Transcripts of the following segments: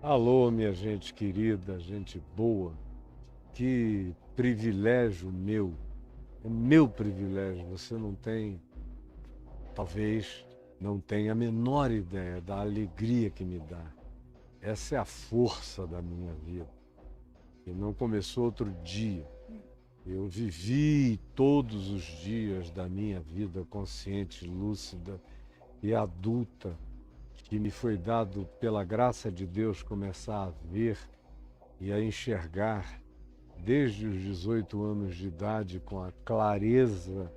Alô, minha gente querida, gente boa, que privilégio meu, é meu privilégio, você não tem, talvez não tenha a menor ideia da alegria que me dá. Essa é a força da minha vida, e não começou outro dia. Eu vivi todos os dias da minha vida consciente, lúcida e adulta, que me foi dado pela graça de Deus começar a ver e a enxergar desde os 18 anos de idade, com a clareza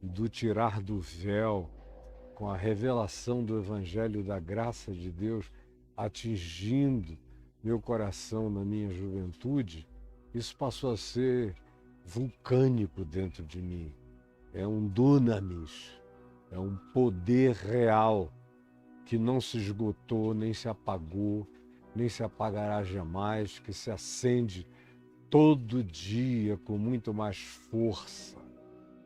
do tirar do véu, com a revelação do Evangelho da graça de Deus atingindo meu coração na minha juventude, isso passou a ser vulcânico dentro de mim. É um dunamis, é um poder real que não se esgotou, nem se apagou, nem se apagará jamais, que se acende todo dia com muito mais força.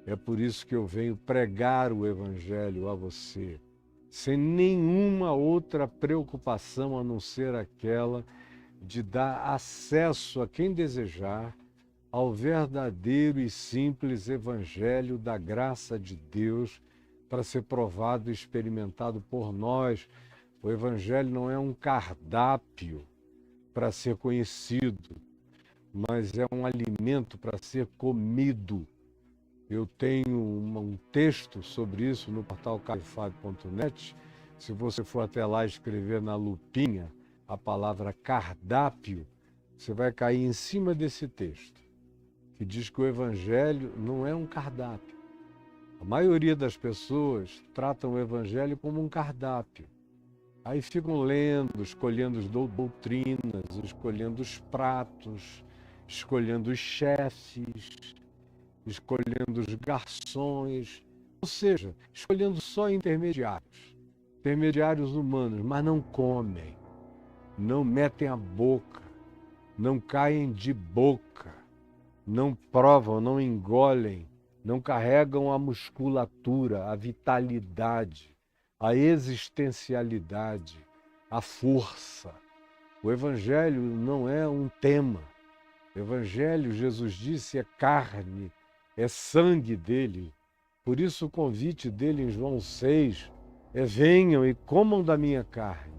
É por isso que eu venho pregar o Evangelho a você, sem nenhuma outra preocupação a não ser aquela de dar acesso a quem desejar ao verdadeiro e simples Evangelho da graça de Deus para ser provado e experimentado por nós. O Evangelho não é um cardápio para ser conhecido, mas é um alimento para ser comido. Eu tenho um texto sobre isso no portal caifado.net. Se você for até lá escrever na lupinha a palavra cardápio, você vai cair em cima desse texto, que diz que o Evangelho não é um cardápio. A maioria das pessoas tratam o Evangelho como um cardápio. Aí ficam lendo, escolhendo as doutrinas, escolhendo os pratos, escolhendo os chefes, escolhendo os garçons, ou seja, escolhendo só intermediários humanos, mas não comem, não metem a boca, não caem de boca, não provam, não engolem, não carregam a musculatura, a vitalidade, a existencialidade, a força. O Evangelho não é um tema. O Evangelho, Jesus disse, é carne, é sangue dele. Por isso o convite dele em João 6 é: venham e comam da minha carne,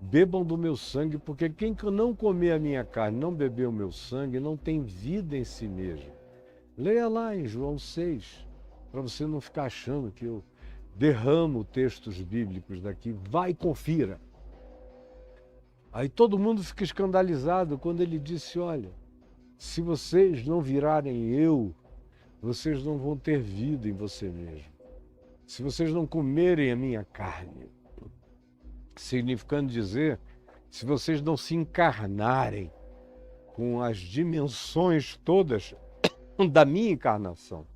bebam do meu sangue, porque quem não comer a minha carne, não beber o meu sangue, não tem vida em si mesmo. Leia lá em João 6, para você não ficar achando que eu derramo textos bíblicos daqui. Vai, confira. Aí todo mundo fica escandalizado quando ele disse: olha, se vocês não virarem eu, vocês não vão ter vida em você mesmo. Se vocês não comerem a minha carne, significando dizer, se vocês não se encarnarem com as dimensões todas da minha encarnação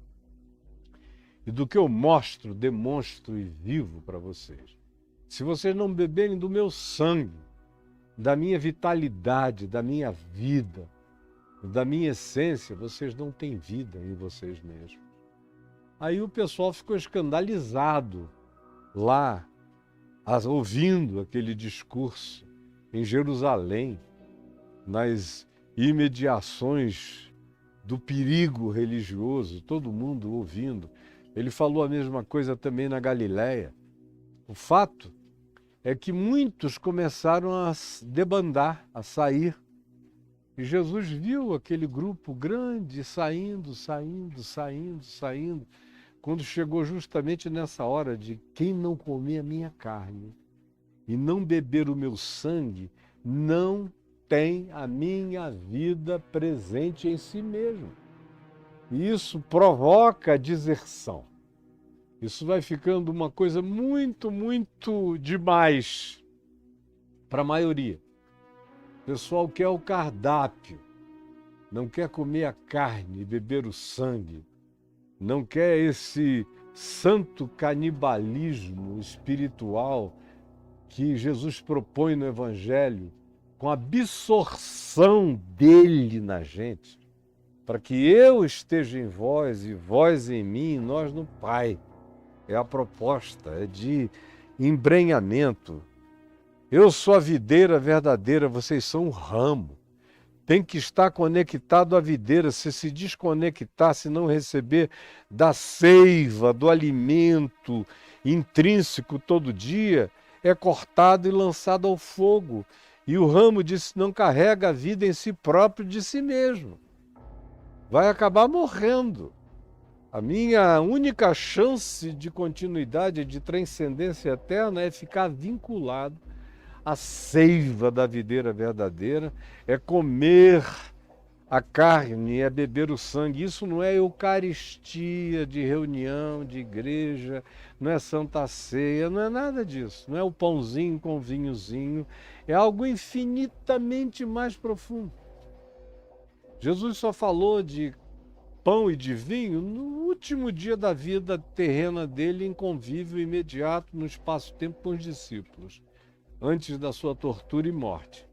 e do que eu mostro, demonstro e vivo para vocês, se vocês não beberem do meu sangue, da minha vitalidade, da minha vida, da minha essência, vocês não têm vida em vocês mesmos. Aí o pessoal ficou escandalizado lá, ouvindo aquele discurso em Jerusalém, nas imediações do perigo religioso, todo mundo ouvindo. Ele falou a mesma coisa também na Galileia. O fato é que muitos começaram a debandar, a sair. E Jesus viu aquele grupo grande saindo. Quando chegou justamente nessa hora de: quem não comer a minha carne e não beber o meu sangue, não tem a minha vida presente em si mesmo. E isso provoca deserção. Isso vai ficando uma coisa muito, muito demais para a maioria. O pessoal quer o cardápio, não quer comer a carne e beber o sangue, não quer esse santo canibalismo espiritual que Jesus propõe no Evangelho, com a absorção dele na gente, para que eu esteja em vós e vós em mim, e nós no Pai. É a proposta, é de embrenhamento. Eu sou a videira verdadeira, vocês são o ramo. Tem que estar conectado à videira. Se desconectar, se não receber da seiva, do alimento intrínseco todo dia, é cortado e lançado ao fogo. E o ramo disse, não carrega a vida em si próprio de si mesmo. Vai acabar morrendo. A minha única chance de continuidade, de transcendência eterna é ficar vinculado à seiva da videira verdadeira, é comer a carne, é beber o sangue. Isso não é eucaristia de reunião, de igreja, não é santa ceia, não é nada disso. Não é o pãozinho com vinhozinho, é algo infinitamente mais profundo. Jesus só falou de pão e de vinho no último dia da vida terrena dele, em convívio imediato no espaço-tempo com os discípulos, antes da sua tortura e morte.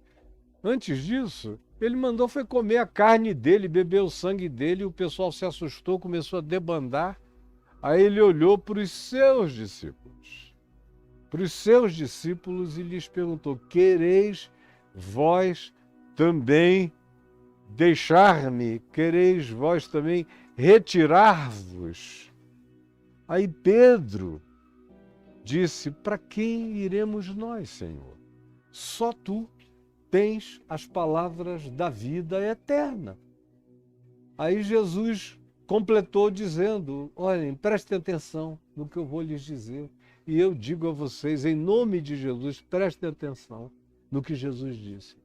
Antes disso, ele mandou foi comer a carne dele, beber o sangue dele, e o pessoal se assustou, começou a debandar. Aí ele olhou para os seus discípulos, e lhes perguntou, quereis vós também deixar-me? Quereis vós também retirar-vos? Aí Pedro disse, para quem iremos nós, Senhor? Só tu tens as palavras da vida eterna. Aí Jesus completou dizendo, olhem, prestem atenção no que eu vou lhes dizer. E eu digo a vocês, em nome de Jesus, prestem atenção no que Jesus disse.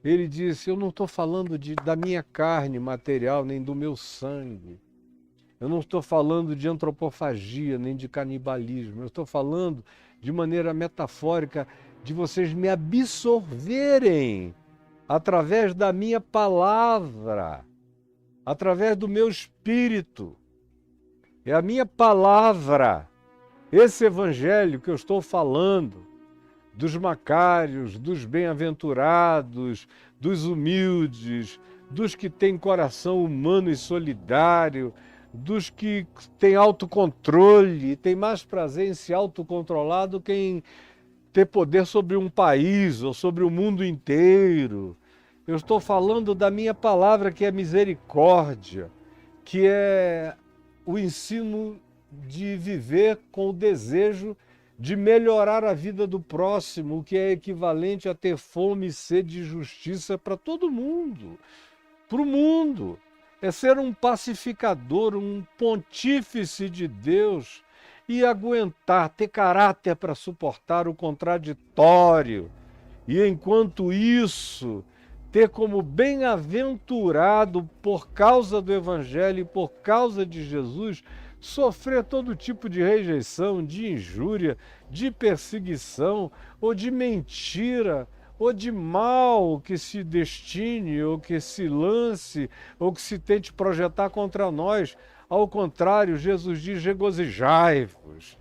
Ele disse, eu não estou falando da minha carne material, nem do meu sangue. Eu não estou falando de antropofagia, nem de canibalismo. Eu estou falando, de maneira metafórica, de vocês me absorverem através da minha palavra, através do meu espírito. É a minha palavra, esse evangelho que eu estou falando, dos macários, dos bem-aventurados, dos humildes, dos que têm coração humano e solidário, dos que têm autocontrole, têm mais prazer em se autocontrolar do que em ter poder sobre um país ou sobre o mundo inteiro. Eu estou falando da minha palavra, que é misericórdia, que é o ensino de viver com o desejo de melhorar a vida do próximo, o que é equivalente a ter fome e sede de justiça para todo mundo, para o mundo. É ser um pacificador, um pontífice de Deus e aguentar, ter caráter para suportar o contraditório. E enquanto isso, ter como bem-aventurado por causa do Evangelho e por causa de Jesus, sofrer todo tipo de rejeição, de injúria, de perseguição, ou de mentira, ou de mal que se destine, ou que se lance, ou que se tente projetar contra nós. Ao contrário, Jesus diz, regozijai-vos,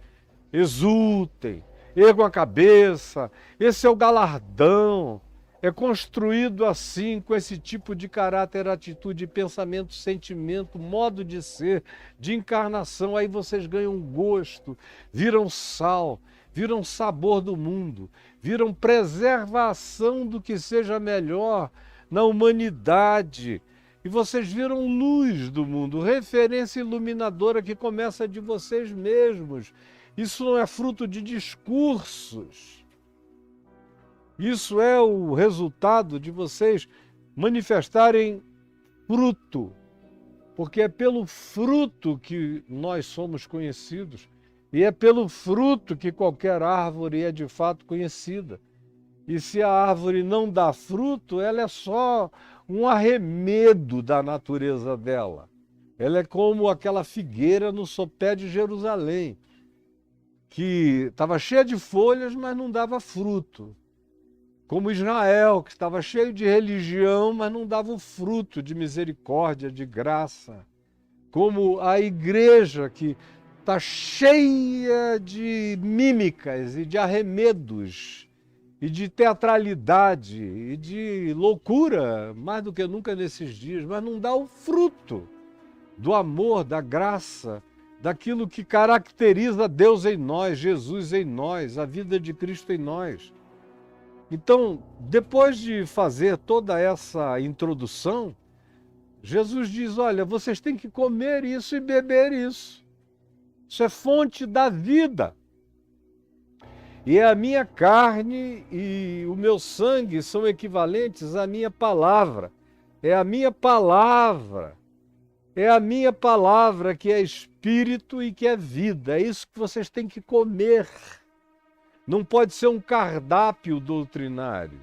exultem, ergam a cabeça, esse é o galardão. É construído assim, com esse tipo de caráter, atitude, pensamento, sentimento, modo de ser, de encarnação. Aí vocês ganham gosto, viram sal, viram sabor do mundo, viram preservação do que seja melhor na humanidade. E vocês viram luz do mundo, referência iluminadora que começa de vocês mesmos. Isso não é fruto de discursos. Isso é o resultado de vocês manifestarem fruto, porque é pelo fruto que nós somos conhecidos e é pelo fruto que qualquer árvore é de fato conhecida. E se a árvore não dá fruto, ela é só um arremedo da natureza dela. Ela é como aquela figueira no sopé de Jerusalém, que estava cheia de folhas, mas não dava fruto. Como Israel, que estava cheio de religião, mas não dava o fruto de misericórdia, de graça. Como a igreja, que está cheia de mímicas e de arremedos, e de teatralidade, e de loucura, mais do que nunca nesses dias, mas não dá o fruto do amor, da graça, daquilo que caracteriza Deus em nós, Jesus em nós, a vida de Cristo em nós. Então, depois de fazer toda essa introdução, Jesus diz, olha, vocês têm que comer isso e beber isso. Isso é fonte da vida. E a minha carne e o meu sangue são equivalentes à minha palavra. É a minha palavra. É a minha palavra que é espírito e que é vida. É isso que vocês têm que comer. Não pode ser um cardápio doutrinário,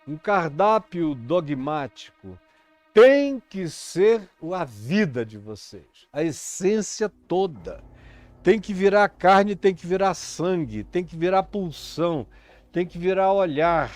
um cardápio dogmático. Tem que ser a vida de vocês, a essência toda. Tem que virar carne, tem que virar sangue, tem que virar pulsão, tem que virar olhar,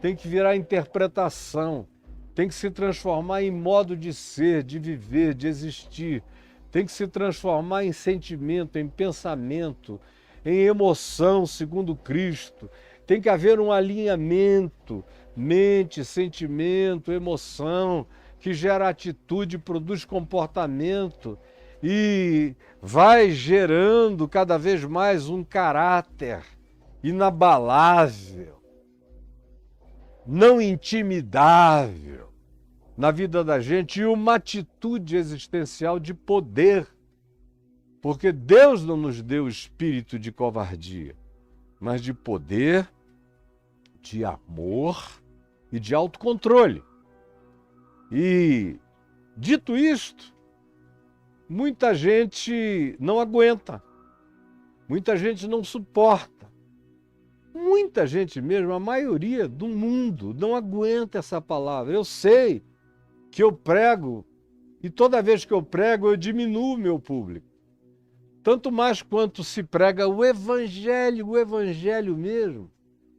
tem que virar interpretação, tem que se transformar em modo de ser, de viver, de existir, tem que se transformar em sentimento, em pensamento, em emoção segundo Cristo. Tem que haver um alinhamento, mente, sentimento, emoção, que gera atitude, produz comportamento e vai gerando cada vez mais um caráter inabalável, não intimidável na vida da gente e uma atitude existencial de poder. Porque Deus não nos deu espírito de covardia, mas de poder, de amor e de autocontrole. E, dito isto, muita gente não aguenta, muita gente não suporta, muita gente mesmo, a maioria do mundo não aguenta essa palavra. Eu sei que eu prego e toda vez que eu prego eu diminuo o meu público. Tanto mais quanto se prega o evangelho mesmo.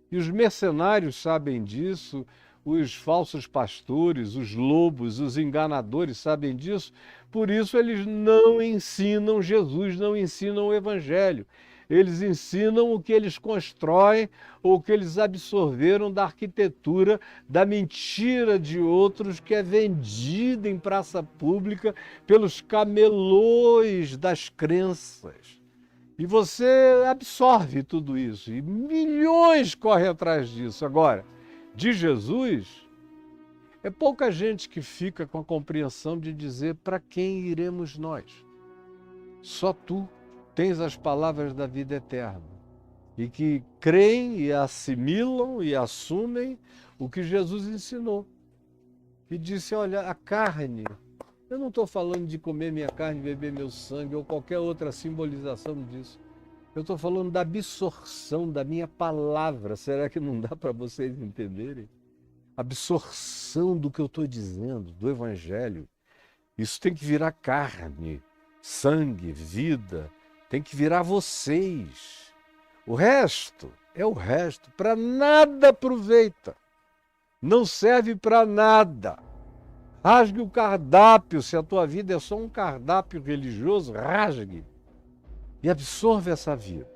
E os mercenários sabem disso, os falsos pastores, os lobos, os enganadores sabem disso. Por isso eles não ensinam Jesus, não ensinam o evangelho. Eles ensinam o que eles constroem ou o que eles absorveram da arquitetura, da mentira de outros que é vendida em praça pública pelos camelôs das crenças. E você absorve tudo isso e milhões correm atrás disso. Agora, de Jesus, é pouca gente que fica com a compreensão de dizer para quem iremos nós. Só tu tens as palavras da vida eterna e que creem e assimilam e assumem o que Jesus ensinou. E disse, olha, a carne, eu não estou falando de comer minha carne, beber meu sangue ou qualquer outra simbolização disso. Eu estou falando da absorção da minha palavra. Será que não dá para vocês entenderem? Absorção do que eu estou dizendo, do evangelho. Isso tem que virar carne, sangue, vida. Tem que virar vocês. O resto é o resto. Para nada aproveita. Não serve para nada. Rasgue o cardápio. Se a tua vida é só um cardápio religioso, rasgue. E absorva essa vida.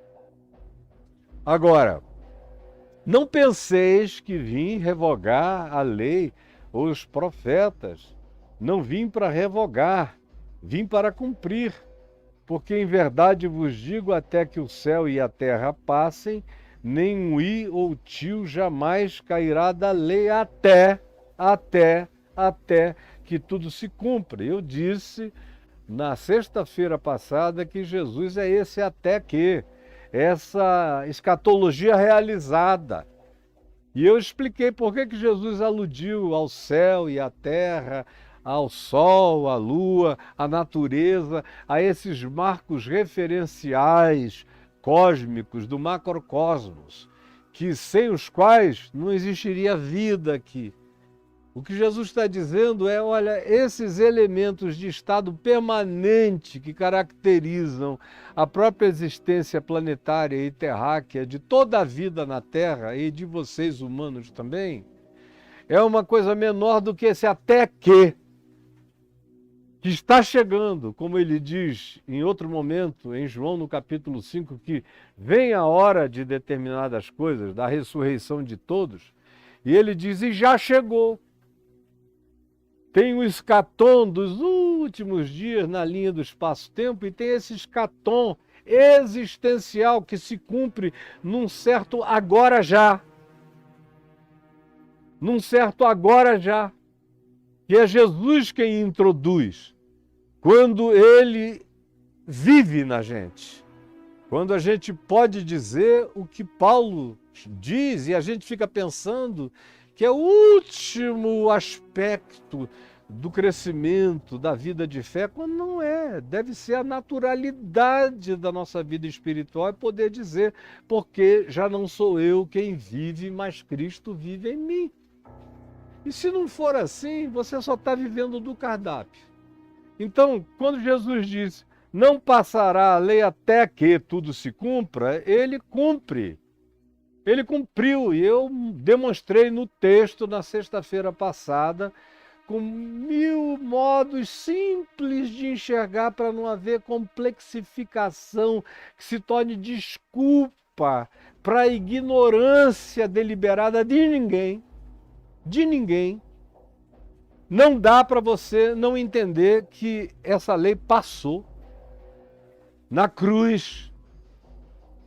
Agora, não penseis que vim revogar a lei ou os profetas. Não vim para revogar, vim para cumprir. Porque em verdade vos digo, até que o céu e a terra passem, nem um i ou tio jamais cairá da lei até que tudo se cumpra. Eu disse na sexta-feira passada que Jesus é esse até que, essa escatologia realizada. E eu expliquei por que Jesus aludiu ao céu e à terra, ao sol, à lua, à natureza, a esses marcos referenciais cósmicos do macrocosmos, que sem os quais não existiria vida aqui. O que Jesus está dizendo é, olha, esses elementos de estado permanente que caracterizam a própria existência planetária e terráquea de toda a vida na Terra e de vocês humanos também, é uma coisa menor do que esse até que está chegando, como ele diz em outro momento, em João no capítulo 5, que vem a hora de determinadas coisas, da ressurreição de todos, e ele diz, e já chegou. Tem o escatom dos últimos dias na linha do espaço-tempo e tem esse escatom existencial que se cumpre num certo agora já. num certo agora já, que é Jesus quem introduz, quando ele vive na gente. Quando a gente pode dizer o que Paulo diz e a gente fica pensando que é o último aspecto do crescimento da vida de fé, quando não é. Deve ser a naturalidade da nossa vida espiritual e poder dizer, porque já não sou eu quem vive, mas Cristo vive em mim. E se não for assim, você só está vivendo do cardápio. Então, quando Jesus diz, não passará a lei até que tudo se cumpra, ele cumpre. Ele cumpriu, e eu demonstrei no texto na sexta-feira passada, com 1000 modos simples de enxergar para não haver complexificação que se torne desculpa para a ignorância deliberada de ninguém. De ninguém. Não dá para você não entender que essa lei passou na cruz.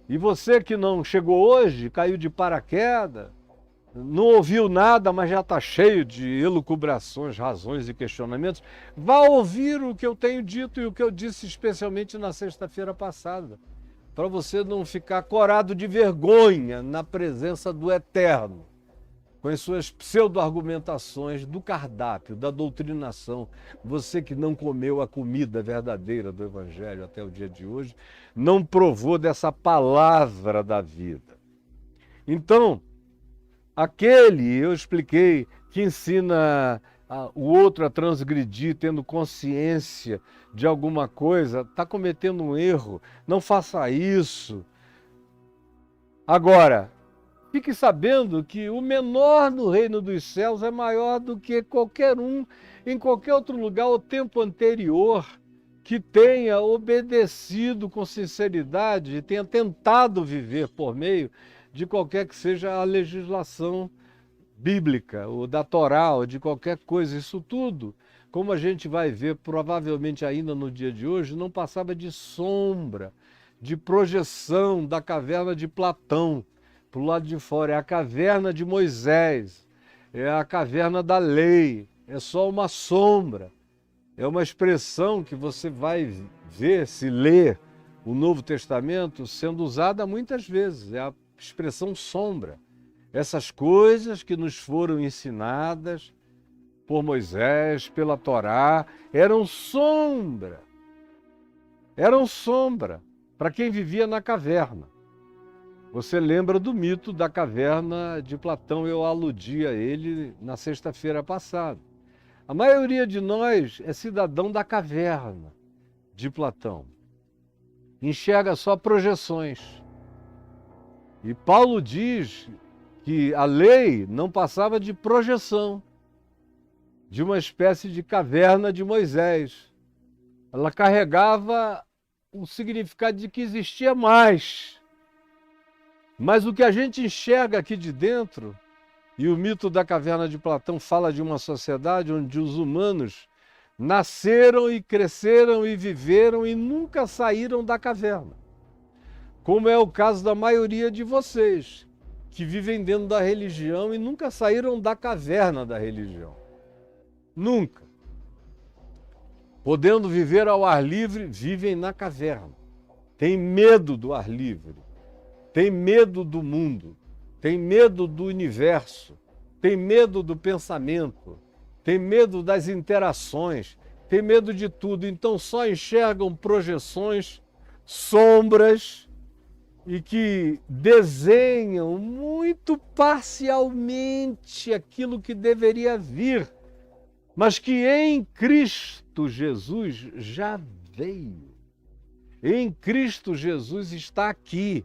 E você que não chegou hoje, caiu de paraquedas, não ouviu nada, mas já está cheio de elucubrações, razões e questionamentos, vá ouvir o que eu tenho dito e o que eu disse especialmente na sexta-feira passada, para você não ficar corado de vergonha na presença do Eterno, com as suas pseudo-argumentações do cardápio, da doutrinação. Você que não comeu a comida verdadeira do Evangelho até o dia de hoje, não provou dessa palavra da vida. Então, eu expliquei, que ensina o outro a transgredir, tendo consciência de alguma coisa, está cometendo um erro, não faça isso. Agora, fique sabendo que o menor no reino dos céus é maior do que qualquer um em qualquer outro lugar ao tempo anterior que tenha obedecido com sinceridade e tenha tentado viver por meio de qualquer que seja a legislação bíblica, ou da Torá, ou de qualquer coisa. Isso tudo, como a gente vai ver provavelmente ainda no dia de hoje, não passava de sombra, de projeção da caverna de Platão. Para o lado de fora é a caverna de Moisés, é a caverna da lei, é só uma sombra. É uma expressão que você vai ver, se ler o Novo Testamento, sendo usada muitas vezes, é a expressão sombra. Essas coisas que nos foram ensinadas por Moisés, pela Torá, eram sombra para quem vivia na caverna. Você lembra do mito da caverna de Platão, eu aludi a ele na sexta-feira passada. A maioria de nós é cidadão da caverna de Platão. Enxerga só projeções. E Paulo diz que a lei não passava de projeção, de uma espécie de caverna de Moisés. Ela carregava o significado de que existia mais. Mas o que a gente enxerga aqui de dentro, e o mito da caverna de Platão fala de uma sociedade onde os humanos nasceram e cresceram e viveram e nunca saíram da caverna. Como é o caso da maioria de vocês, que vivem dentro da religião e nunca saíram da caverna da religião. Nunca. Podendo viver ao ar livre, vivem na caverna. Tem medo do ar livre. Tem medo do mundo, tem medo do universo, tem medo do pensamento, tem medo das interações, tem medo de tudo. Então só enxergam projeções, sombras e que desenham muito parcialmente aquilo que deveria vir, mas que em Cristo Jesus já veio. Em Cristo Jesus está aqui.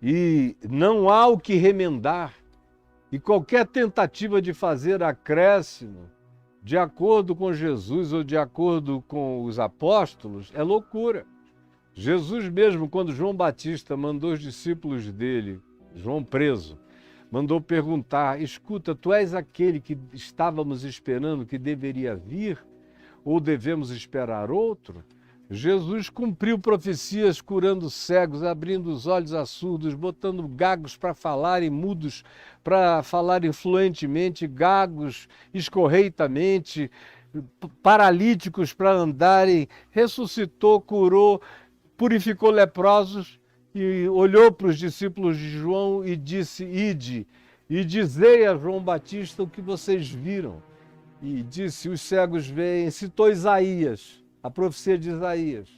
E não há o que remendar, e qualquer tentativa de fazer acréscimo de acordo com Jesus ou de acordo com os apóstolos é loucura. Jesus mesmo, quando João Batista mandou os discípulos dele, João preso, mandou perguntar, escuta, tu és aquele que estávamos esperando, que deveria vir, ou devemos esperar outro? Jesus cumpriu profecias curando cegos, abrindo os olhos a surdos, botando gagos para falarem, mudos para falarem fluentemente, gagos escorreitamente, paralíticos para andarem, ressuscitou, curou, purificou leprosos e olhou para os discípulos de João e disse: Ide, e dizei a João Batista o que vocês viram. E disse: os cegos veem, citou Isaías, a profecia de Isaías.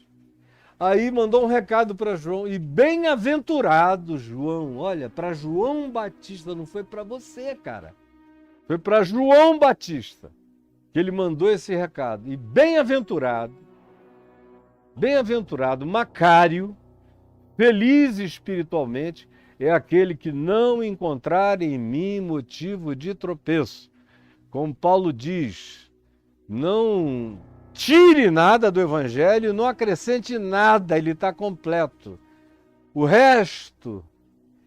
Aí mandou um recado para João, e bem-aventurado João, olha, para João Batista, não foi para você, cara. Foi para João Batista que ele mandou esse recado. E bem-aventurado, Macário, feliz espiritualmente, é aquele que não encontrar em mim motivo de tropeço. Como Paulo diz, não tire nada do Evangelho, não acrescente nada, ele está completo. O resto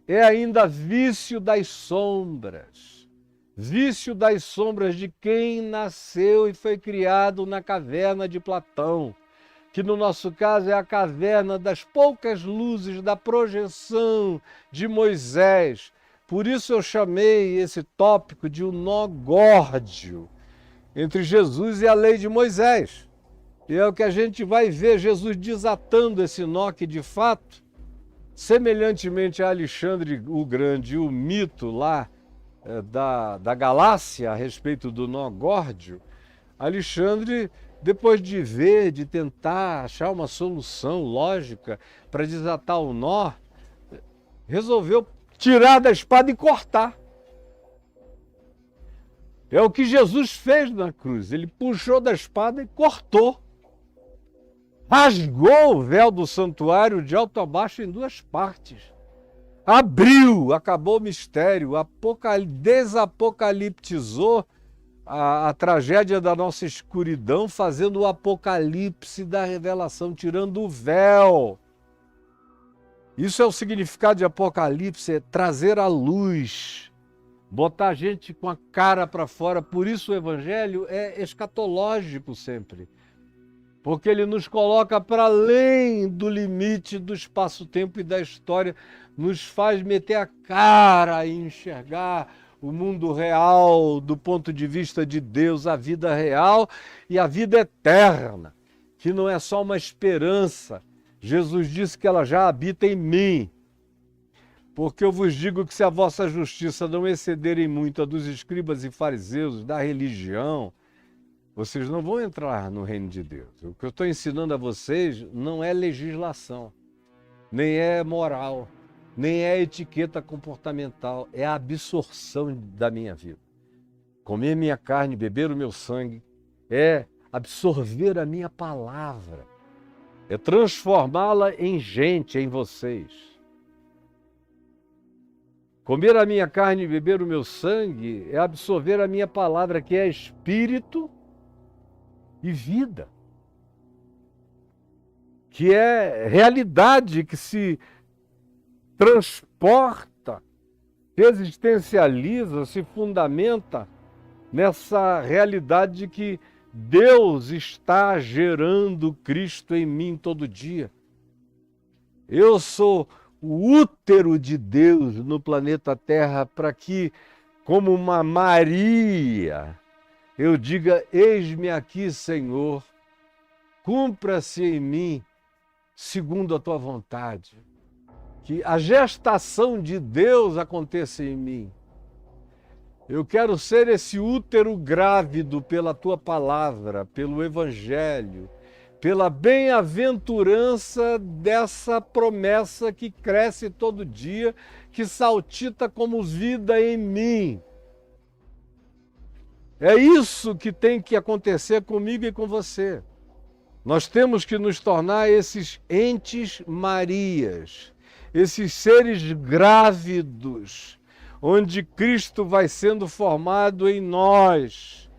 é ainda vício das sombras de quem nasceu e foi criado na caverna de Platão, que no nosso caso é a caverna das poucas luzes da projeção de Moisés. Por isso eu chamei esse tópico de um nó górdio entre Jesus e a lei de Moisés. E é o que a gente vai ver Jesus desatando esse nó que, de fato, semelhantemente a Alexandre o Grande, o mito lá da Galácia a respeito do nó górdio, Alexandre, depois de ver, de tentar achar uma solução lógica para desatar o nó, resolveu tirar da espada e cortar. É o que Jesus fez na cruz. Ele puxou da espada e cortou. Rasgou o véu do santuário de alto a baixo em duas partes. Abriu, acabou o mistério, desapocaliptizou a tragédia da nossa escuridão, fazendo o apocalipse da revelação, tirando o véu. Isso é o significado de apocalipse, é trazer a luz, botar a gente com a cara para fora. Por isso o evangelho é escatológico sempre, porque ele nos coloca para além do limite do espaço-tempo e da história, nos faz meter a cara e enxergar o mundo real do ponto de vista de Deus, a vida real e a vida eterna, que não é só uma esperança. Jesus disse que ela já habita em mim. Porque eu vos digo que se a vossa justiça não excederem muito a dos escribas e fariseus, da religião, vocês não vão entrar no reino de Deus. O que eu estou ensinando a vocês não é legislação, nem é moral, nem é etiqueta comportamental, é a absorção da minha vida. Comer minha carne, beber o meu sangue, é absorver a minha palavra, é transformá-la em gente, em vocês. Comer a minha carne e beber o meu sangue é absorver a minha palavra, que é espírito e vida, que é realidade que se transporta, existencializa, se fundamenta nessa realidade de que Deus está gerando Cristo em mim todo dia. Eu sou o útero de Deus no planeta Terra para que, como uma Maria, eu diga: eis-me aqui, Senhor, cumpra-se em mim segundo a tua vontade. Que a gestação de Deus aconteça em mim. Eu quero ser esse útero grávido pela tua palavra, pelo Evangelho, pela bem-aventurança dessa promessa que cresce todo dia, que saltita como vida em mim. É isso que tem que acontecer comigo e com você. Nós temos que nos tornar esses entes Marias, esses seres grávidos, onde Cristo vai sendo formado em nós.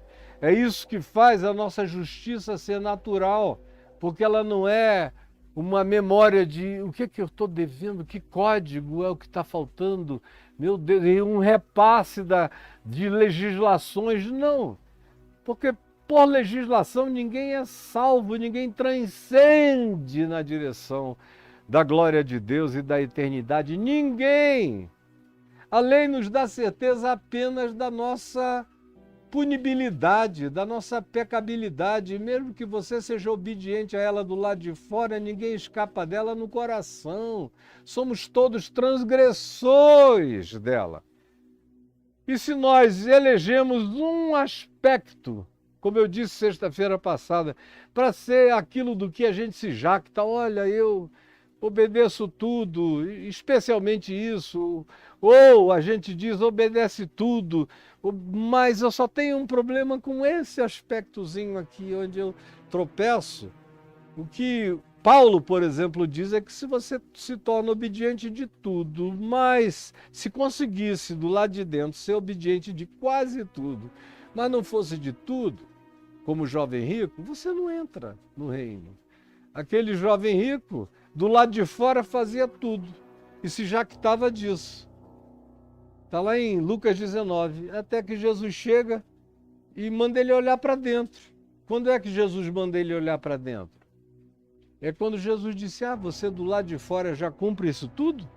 É isso que faz a nossa justiça ser natural, porque ela não é uma memória de o que eu estou devendo, que código é o que está faltando, meu Deus, e um repasse de legislações, não. Porque por legislação ninguém é salvo, ninguém transcende na direção da glória de Deus e da eternidade. Ninguém! A lei nos dá certeza apenas da nossa punibilidade, da nossa pecabilidade. Mesmo que você seja obediente a ela do lado de fora, ninguém escapa dela no coração. Somos todos transgressores dela. E se nós elegemos um aspecto, como eu disse sexta-feira passada, para ser aquilo do que a gente se jacta, olha, eu obedeço tudo, especialmente isso, ou a gente diz obedece tudo, mas eu só tenho um problema com esse aspectozinho aqui, onde eu tropeço. O que Paulo, por exemplo, diz é que se você se torna obediente de tudo, mas se conseguisse do lado de dentro ser obediente de quase tudo, mas não fosse de tudo, como jovem rico, você não entra no reino. Aquele jovem rico, do lado de fora, fazia tudo e se jactava disso. Está lá em Lucas 19, até que Jesus chega e manda ele olhar para dentro. Quando é que Jesus manda ele olhar para dentro? É quando Jesus disse, você do lado de fora já cumpre isso tudo?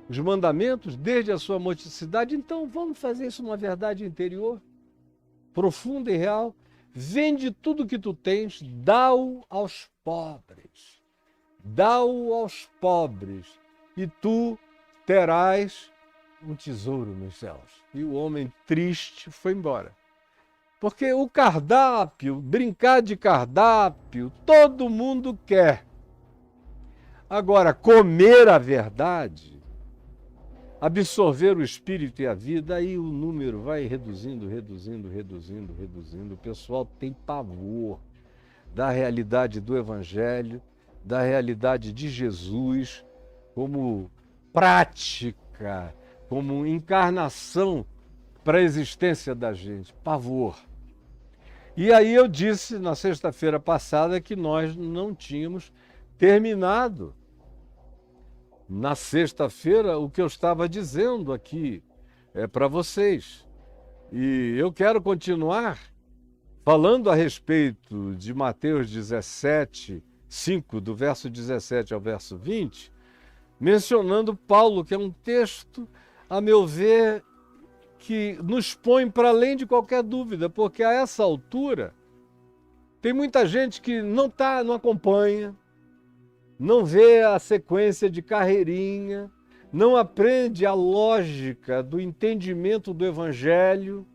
Os mandamentos, desde a sua mocidade, então vamos fazer isso uma verdade interior, profunda e real. Vende tudo que tu tens, dá-o aos pobres. Dá-o aos pobres, e tu terás um tesouro nos céus. E o homem triste foi embora. Porque o cardápio, brincar de cardápio, todo mundo quer. Agora, comer a verdade, absorver o espírito e a vida, aí o número vai reduzindo. O pessoal tem pavor da realidade do Evangelho, da realidade de Jesus, como prática, como encarnação para a existência da gente. Pavor. E aí eu disse na sexta-feira passada que nós não tínhamos terminado na sexta-feira o que eu estava dizendo aqui para vocês. E eu quero continuar falando a respeito de Mateus 17, 5, do verso 17 ao verso 20, mencionando Paulo, que é um texto, a meu ver, que nos põe para além de qualquer dúvida, porque a essa altura tem muita gente que não acompanha, não vê a sequência de carreirinha, não aprende a lógica do entendimento do Evangelho.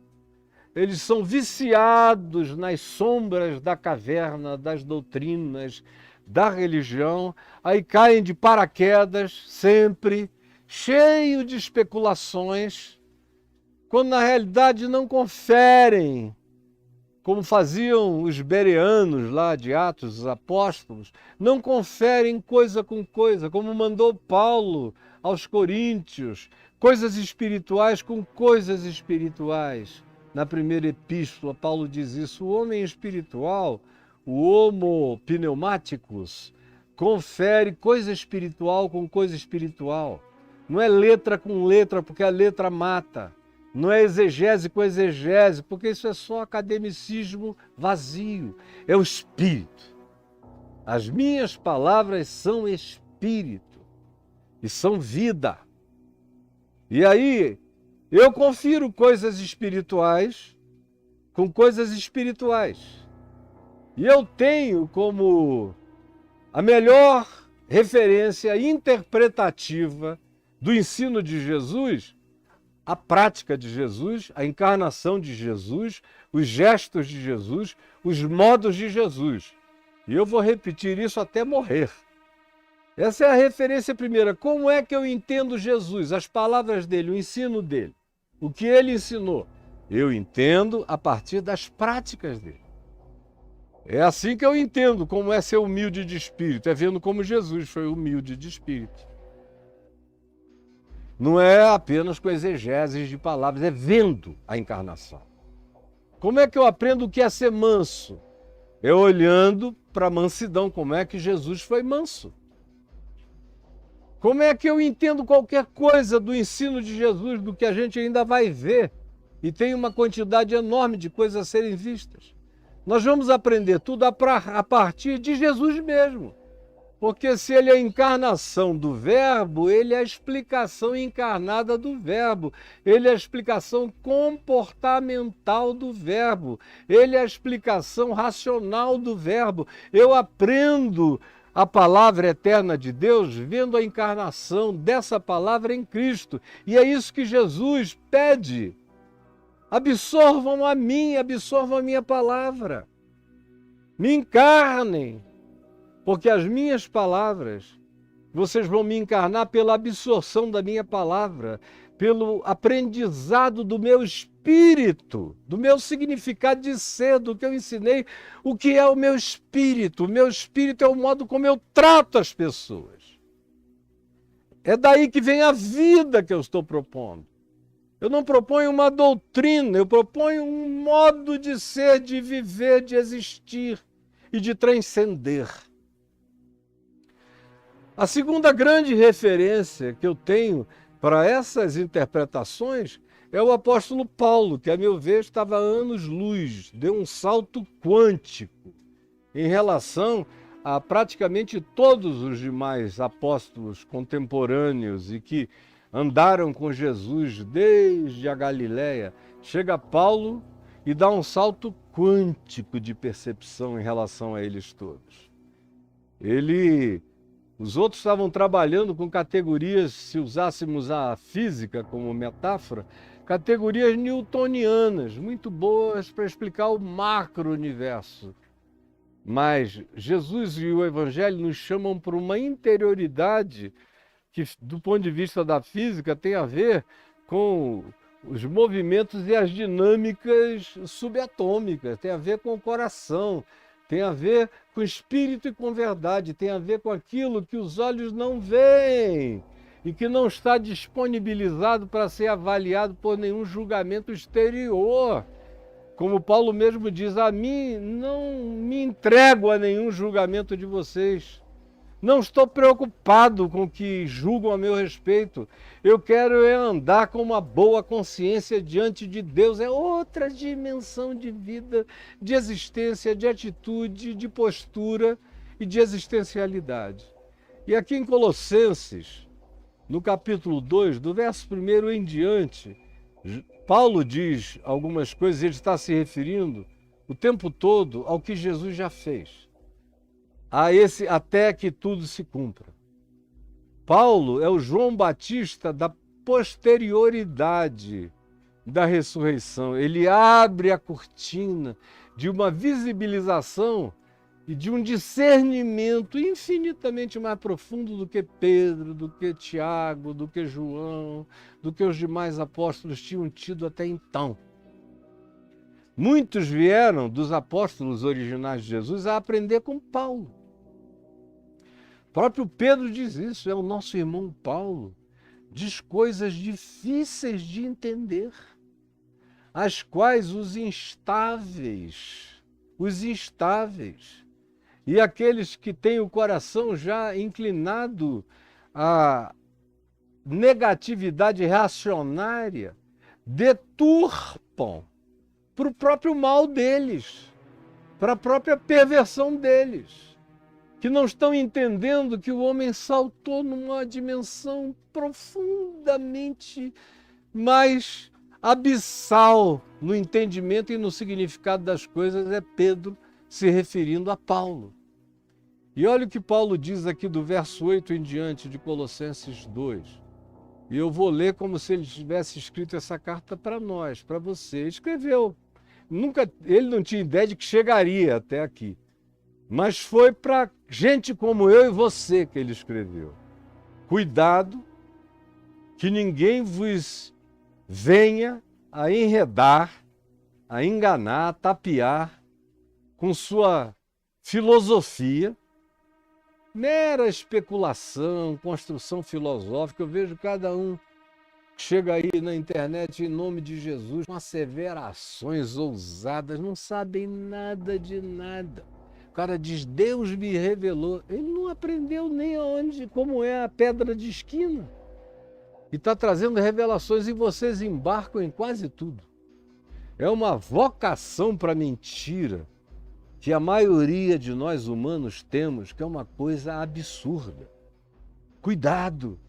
Eles são viciados nas sombras da caverna, das doutrinas, da religião, aí caem de paraquedas sempre, cheio de especulações, quando na realidade não conferem, como faziam os bereanos lá de Atos, os apóstolos, não conferem coisa com coisa, como mandou Paulo aos Coríntios, coisas espirituais com coisas espirituais. Na primeira epístola, Paulo diz isso, o homem espiritual, o homo pneumáticos, confere coisa espiritual com coisa espiritual. Não é letra com letra, porque a letra mata. Não é exegese com exegese, porque isso é só academicismo vazio. É o Espírito. As minhas palavras são Espírito e são vida. E aí, eu confiro coisas espirituais com coisas espirituais. E eu tenho como a melhor referência interpretativa do ensino de Jesus a prática de Jesus, a encarnação de Jesus, os gestos de Jesus, os modos de Jesus. E eu vou repetir isso até morrer. Essa é a referência primeira. Como é que eu entendo Jesus, as palavras dele, o ensino dele? O que ele ensinou? Eu entendo a partir das práticas dele. É assim que eu entendo como é ser humilde de espírito, é vendo como Jesus foi humilde de espírito. Não é apenas com exegeses de palavras, é vendo a encarnação. Como é que eu aprendo o que é ser manso? É olhando para a mansidão, como é que Jesus foi manso. Como é que eu entendo qualquer coisa do ensino de Jesus, do que a gente ainda vai ver? E tem uma quantidade enorme de coisas a serem vistas. Nós vamos aprender tudo a partir de Jesus mesmo. Porque se ele é a encarnação do Verbo, ele é a explicação encarnada do Verbo. Ele é a explicação comportamental do Verbo. Ele é a explicação racional do Verbo. Eu aprendo a palavra eterna de Deus vendo a encarnação dessa palavra em Cristo. E é isso que Jesus pede. Absorvam a mim, absorvam a minha palavra. Me encarnem. Porque as minhas palavras, vocês vão me encarnar pela absorção da minha palavra, pelo aprendizado do meu espírito, do meu significado de ser, do que eu ensinei, o que é o meu espírito. O meu espírito é o modo como eu trato as pessoas. É daí que vem a vida que eu estou propondo. Eu não proponho uma doutrina, eu proponho um modo de ser, de viver, de existir e de transcender. A segunda grande referência que eu tenho para essas interpretações é o apóstolo Paulo, que, a meu ver, estava a anos-luz, deu um salto quântico em relação a praticamente todos os demais apóstolos contemporâneos e que andaram com Jesus desde a Galileia. Chega Paulo e dá um salto quântico de percepção em relação a eles todos. Os outros estavam trabalhando com categorias, se usássemos a física como metáfora, categorias newtonianas, muito boas para explicar o macro-universo. Mas Jesus e o Evangelho nos chamam para uma interioridade que, do ponto de vista da física, tem a ver com os movimentos e as dinâmicas subatômicas, tem a ver com o coração, tem a ver com espírito e com verdade, tem a ver com aquilo que os olhos não veem e que não está disponibilizado para ser avaliado por nenhum julgamento exterior. Como Paulo mesmo diz, a mim não me entrego a nenhum julgamento de vocês. Não estou preocupado com o que julgam a meu respeito. Eu quero andar com uma boa consciência diante de Deus. É outra dimensão de vida, de existência, de atitude, de postura e de existencialidade. E aqui em Colossenses, no capítulo 2, do verso 1 em diante, Paulo diz algumas coisas, ele está se referindo o tempo todo ao que Jesus já fez. Até que tudo se cumpra. Paulo é o João Batista da posterioridade da ressurreição. Ele abre a cortina de uma visibilização e de um discernimento infinitamente mais profundo do que Pedro, do que Tiago, do que João, do que os demais apóstolos tinham tido até então. Muitos vieram dos apóstolos originais de Jesus a aprender com Paulo. O próprio Pedro diz isso, é o nosso irmão Paulo, diz coisas difíceis de entender, as quais os instáveis e aqueles que têm o coração já inclinado à negatividade reacionária deturpam para o próprio mal deles, para a própria perversão deles, que não estão entendendo que o homem saltou numa dimensão profundamente mais abissal no entendimento e no significado das coisas. É Pedro se referindo a Paulo. E olha o que Paulo diz aqui do verso 8 em diante de Colossenses 2. E eu vou ler como se ele tivesse escrito essa carta para nós, para você. Escreveu. Ele não tinha ideia de que chegaria até aqui. Mas foi para gente como eu e você que ele escreveu. Cuidado, que ninguém vos venha a enredar, a enganar, a tapear com sua filosofia, mera especulação, construção filosófica. Eu vejo cada um que chega aí na internet em nome de Jesus com asseverações ousadas, não sabem nada de nada. O cara diz, Deus me revelou. Ele não aprendeu nem aonde, como é a pedra de esquina. E está trazendo revelações e vocês embarcam em quase tudo. É uma vocação para mentira, que a maioria de nós humanos temos, que é uma coisa absurda. Cuidado,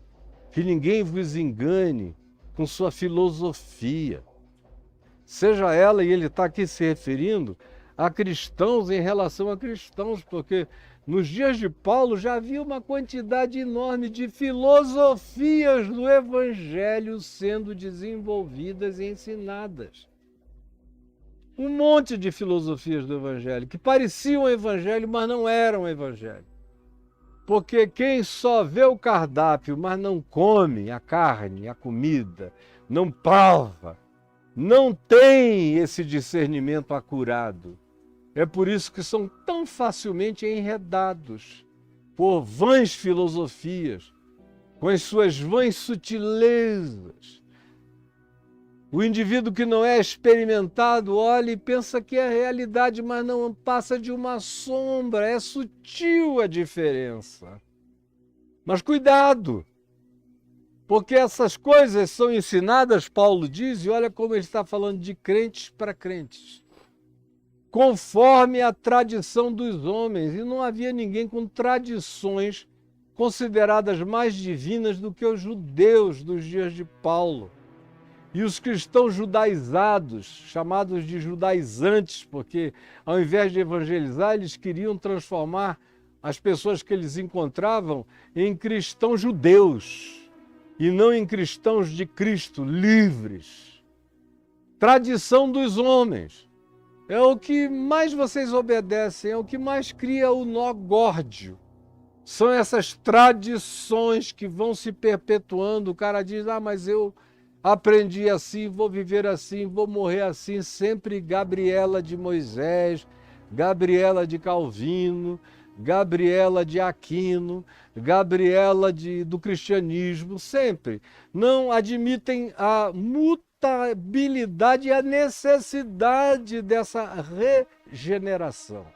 que ninguém vos engane com sua filosofia. Seja ela, e ele está aqui se referindo a cristãos em relação a cristãos, porque nos dias de Paulo já havia uma quantidade enorme de filosofias do Evangelho sendo desenvolvidas e ensinadas. Um monte de filosofias do Evangelho, que pareciam Evangelho, mas não eram Evangelho. Porque quem só vê o cardápio, mas não come a carne, a comida, não prova, não tem esse discernimento acurado. É por isso que são tão facilmente enredados por vãs filosofias, com as suas vãs sutilezas. O indivíduo que não é experimentado olha e pensa que é realidade, mas não passa de uma sombra, é sutil a diferença. Mas cuidado, porque essas coisas são ensinadas, Paulo diz, e olha como ele está falando de crentes para crentes, conforme a tradição dos homens, e não havia ninguém com tradições consideradas mais divinas do que os judeus dos dias de Paulo. E os cristãos judaizados, chamados de judaizantes, porque ao invés de evangelizar, eles queriam transformar as pessoas que eles encontravam em cristãos judeus e não em cristãos de Cristo, livres. Tradição dos homens. É o que mais vocês obedecem, é o que mais cria o nó górdio. São essas tradições que vão se perpetuando. O cara diz, mas eu aprendi assim, vou viver assim, vou morrer assim. Sempre Gabriela de Moisés, Gabriela de Calvino, Gabriela de Aquino, Gabriela do cristianismo, sempre. Não admitem a mutabilidade e a necessidade dessa regeneração.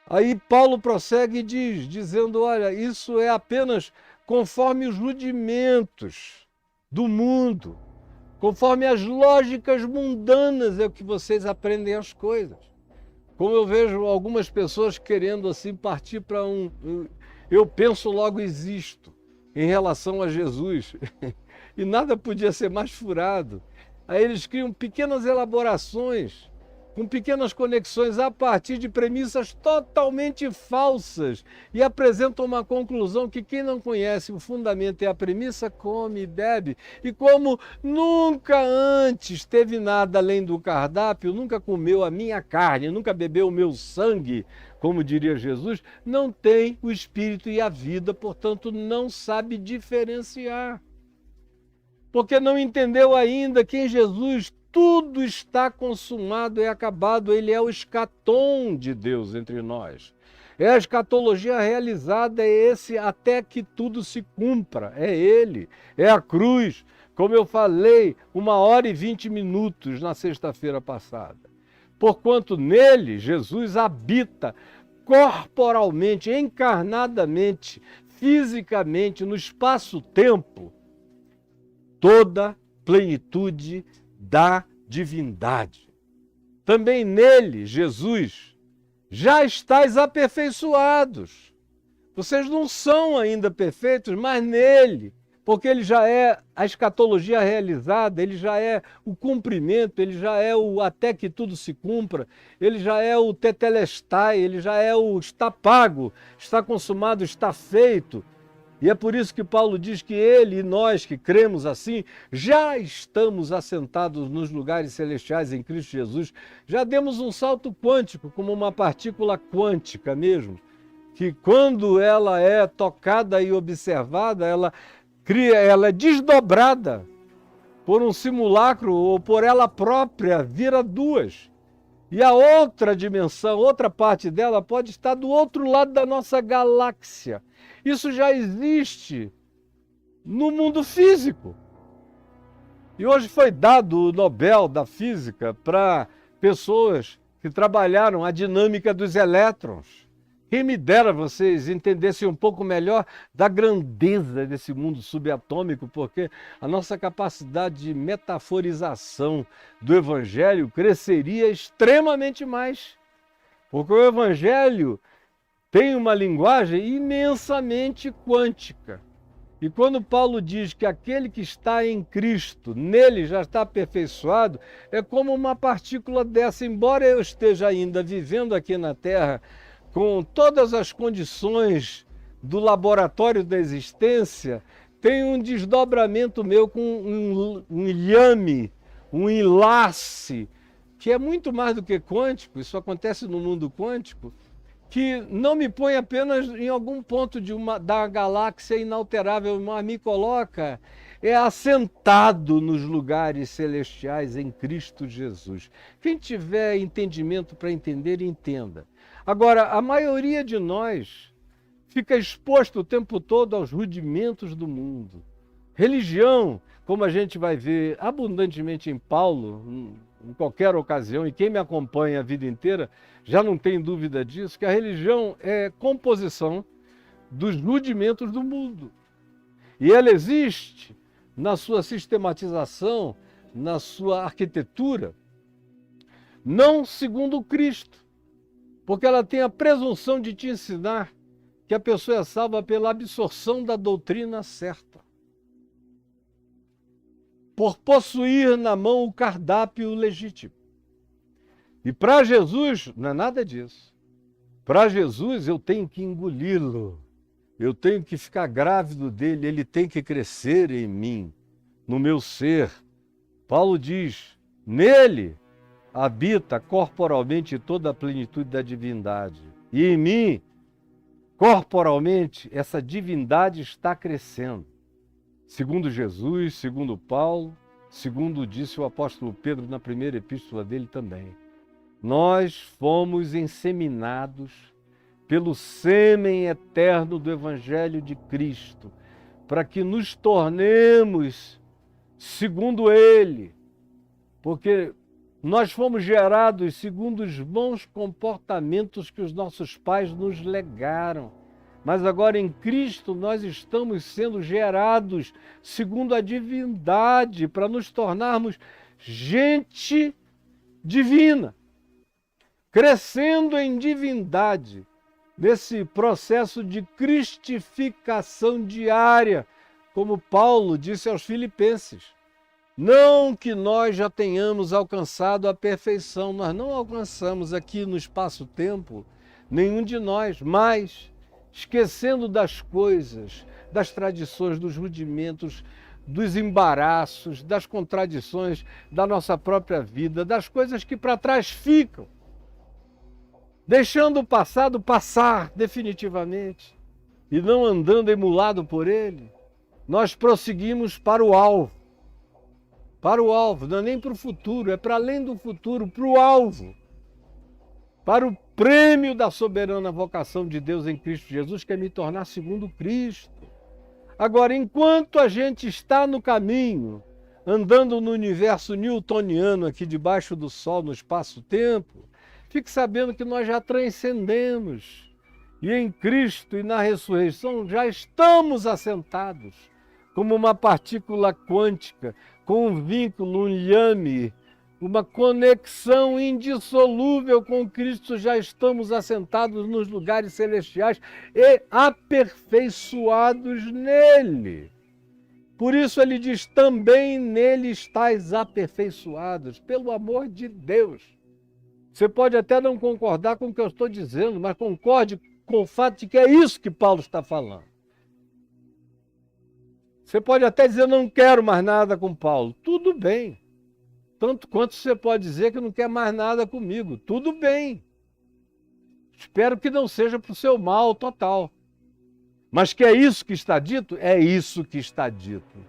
Aí Paulo prossegue e diz, dizendo, olha, isso é apenas conforme os rudimentos do mundo, conforme as lógicas mundanas é o que vocês aprendem as coisas. Como eu vejo algumas pessoas querendo assim partir para eu penso logo existo em relação a Jesus e nada podia ser mais furado. Aí eles criam pequenas elaborações, com pequenas conexões a partir de premissas totalmente falsas e apresentam uma conclusão que quem não conhece o fundamento é a premissa, come e bebe. E como nunca antes teve nada além do cardápio, nunca comeu a minha carne, nunca bebeu o meu sangue, como diria Jesus, não tem o espírito e a vida, portanto não sabe diferenciar. Porque não entendeu ainda que em Jesus tudo está consumado, é acabado, ele é o escatom de Deus entre nós. É a escatologia realizada, é esse até que tudo se cumpra, é ele, é a cruz, como eu falei, 1h20 na sexta-feira passada. Porquanto nele, Jesus habita corporalmente, encarnadamente, fisicamente, no espaço-tempo, toda plenitude da divindade. Também nele, Jesus, já estáis aperfeiçoados. Vocês não são ainda perfeitos, mas nele, porque ele já é a escatologia realizada, ele já é o cumprimento, ele já é o até que tudo se cumpra, ele já é o tetelestai, ele já é o está pago, está consumado, está feito. E é por isso que Paulo diz que ele e nós que cremos assim, já estamos assentados nos lugares celestiais em Cristo Jesus, já demos um salto quântico, como uma partícula quântica mesmo, que quando ela é tocada e observada, ela é desdobrada por um simulacro ou por ela própria, vira duas. E a outra dimensão, outra parte dela pode estar do outro lado da nossa galáxia. Isso já existe no mundo físico. E hoje foi dado o Nobel da Física para pessoas que trabalharam a dinâmica dos elétrons. Quem me dera vocês entendessem um pouco melhor da grandeza desse mundo subatômico, porque a nossa capacidade de metaforização do Evangelho cresceria extremamente mais. Porque o Evangelho tem uma linguagem imensamente quântica. E quando Paulo diz que aquele que está em Cristo, nele já está aperfeiçoado, é como uma partícula dessa. Embora eu esteja ainda vivendo aqui na Terra com todas as condições do laboratório da existência, tem um desdobramento meu com um ilhame, um enlace, que é muito mais do que quântico, isso acontece no mundo quântico, que não me põe apenas em algum ponto da galáxia inalterável, mas me coloca assentado nos lugares celestiais em Cristo Jesus. Quem tiver entendimento para entender, entenda. Agora, a maioria de nós fica exposto o tempo todo aos rudimentos do mundo. Religião, como a gente vai ver abundantemente em Paulo, em qualquer ocasião, e quem me acompanha a vida inteira já não tem dúvida disso, que a religião é composição dos rudimentos do mundo. E ela existe na sua sistematização, na sua arquitetura, não segundo Cristo, porque ela tem a presunção de te ensinar que a pessoa é salva pela absorção da doutrina certa, por possuir na mão o cardápio legítimo. E para Jesus não é nada disso. Para Jesus eu tenho que engoli-lo, eu tenho que ficar grávido dele, ele tem que crescer em mim, no meu ser. Paulo diz, nele habita corporalmente toda a plenitude da divindade. E em mim, corporalmente, essa divindade está crescendo. Segundo Jesus, segundo Paulo, segundo disse o apóstolo Pedro na primeira epístola dele também. Nós fomos inseminados pelo sêmen eterno do Evangelho de Cristo, para que nos tornemos segundo Ele, porque nós fomos gerados segundo os bons comportamentos que os nossos pais nos legaram. Mas agora em Cristo nós estamos sendo gerados segundo a divindade, para nos tornarmos gente divina, crescendo em divindade, nesse processo de cristificação diária, como Paulo disse aos Filipenses. Não que nós já tenhamos alcançado a perfeição, nós não alcançamos aqui no espaço-tempo, nenhum de nós, mas esquecendo das coisas, das tradições, dos rudimentos, dos embaraços, das contradições da nossa própria vida, das coisas que para trás ficam, deixando o passado passar definitivamente e não andando emulado por ele, nós prosseguimos para o alvo. Para o alvo, não é nem para o futuro, é para além do futuro, para o alvo. Para o prêmio da soberana vocação de Deus em Cristo Jesus, que é me tornar segundo Cristo. Agora, enquanto a gente está no caminho, andando no universo newtoniano aqui debaixo do sol, no espaço-tempo, fique sabendo que nós já transcendemos. E em Cristo e na ressurreição já estamos assentados como uma partícula quântica, com um vínculo, um lhame, uma conexão indissolúvel com Cristo, já estamos assentados nos lugares celestiais e aperfeiçoados nele. Por isso ele diz, também nele estáis aperfeiçoados, pelo amor de Deus. Você pode até não concordar com o que eu estou dizendo, mas concorde com o fato de que é isso que Paulo está falando. Você pode até dizer, não quero mais nada com Paulo. Tudo bem. Tanto quanto você pode dizer que não quer mais nada comigo. Tudo bem. Espero que não seja para o seu mal total. Mas que é isso que está dito? É isso que está dito.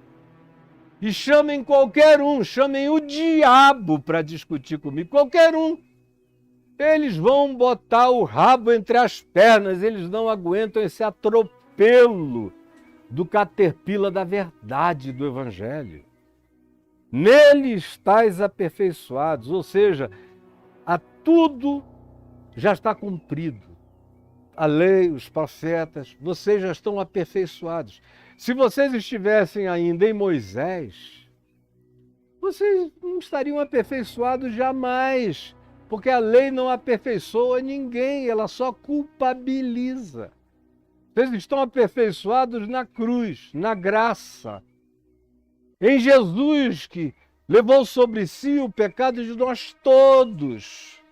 E chamem qualquer um, chamem o diabo para discutir comigo, qualquer um. Eles vão botar o rabo entre as pernas, eles não aguentam esse atropelo do caterpillar da verdade do Evangelho. Nele estáis aperfeiçoados, ou seja, a tudo já está cumprido. A lei, os profetas, vocês já estão aperfeiçoados. Se vocês estivessem ainda em Moisés, vocês não estariam aperfeiçoados jamais, Porque a lei não aperfeiçoa ninguém, ela só culpabiliza. Vocês estão aperfeiçoados na cruz, na graça. Em Jesus, que levou sobre si o pecado de nós todos.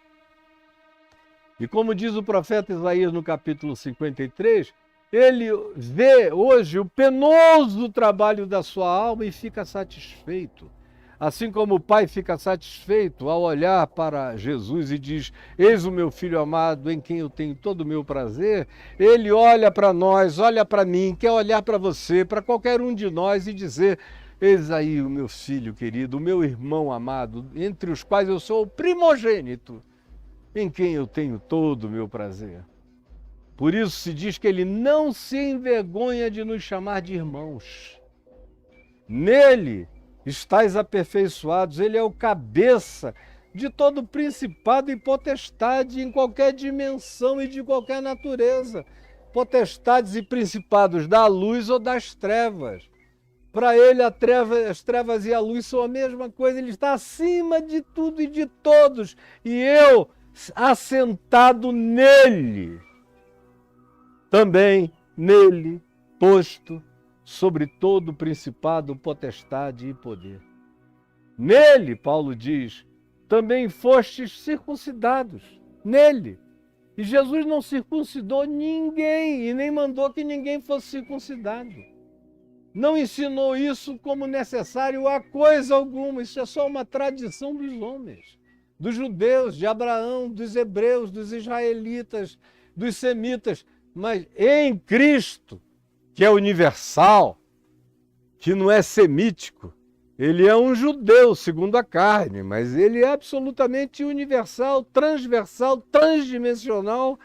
E como diz o profeta Isaías no capítulo 53, ele vê hoje o penoso trabalho da sua alma e fica satisfeito. Assim como o pai fica satisfeito ao olhar para Jesus e diz: eis o meu filho amado em quem eu tenho todo o meu prazer, ele olha para nós, olha para mim, quer olhar para você, para qualquer um de nós e dizer: eis aí o meu filho querido, o meu irmão amado, entre os quais eu sou o primogênito, em quem eu tenho todo o meu prazer. Por isso se diz que ele não se envergonha de nos chamar de irmãos. Nele estáis aperfeiçoados, ele é o cabeça de todo principado e potestade em qualquer dimensão e de qualquer natureza. Potestades e principados da luz ou das trevas. Para ele as trevas e a luz são a mesma coisa, ele está acima de tudo e de todos. E eu, assentado nele, também nele, posto sobre todo principado, potestade e poder. Nele, Paulo diz, também fostes circuncidados. Nele. E Jesus não circuncidou ninguém e nem mandou que ninguém fosse circuncidado. Não ensinou isso como necessário a coisa alguma. Isso é só uma tradição dos homens, dos judeus, de Abraão, dos hebreus, dos israelitas, dos semitas. Mas em Cristo, que é universal, que não é semítico, ele é um judeu segundo a carne, mas ele é absolutamente universal, transversal, transdimensional,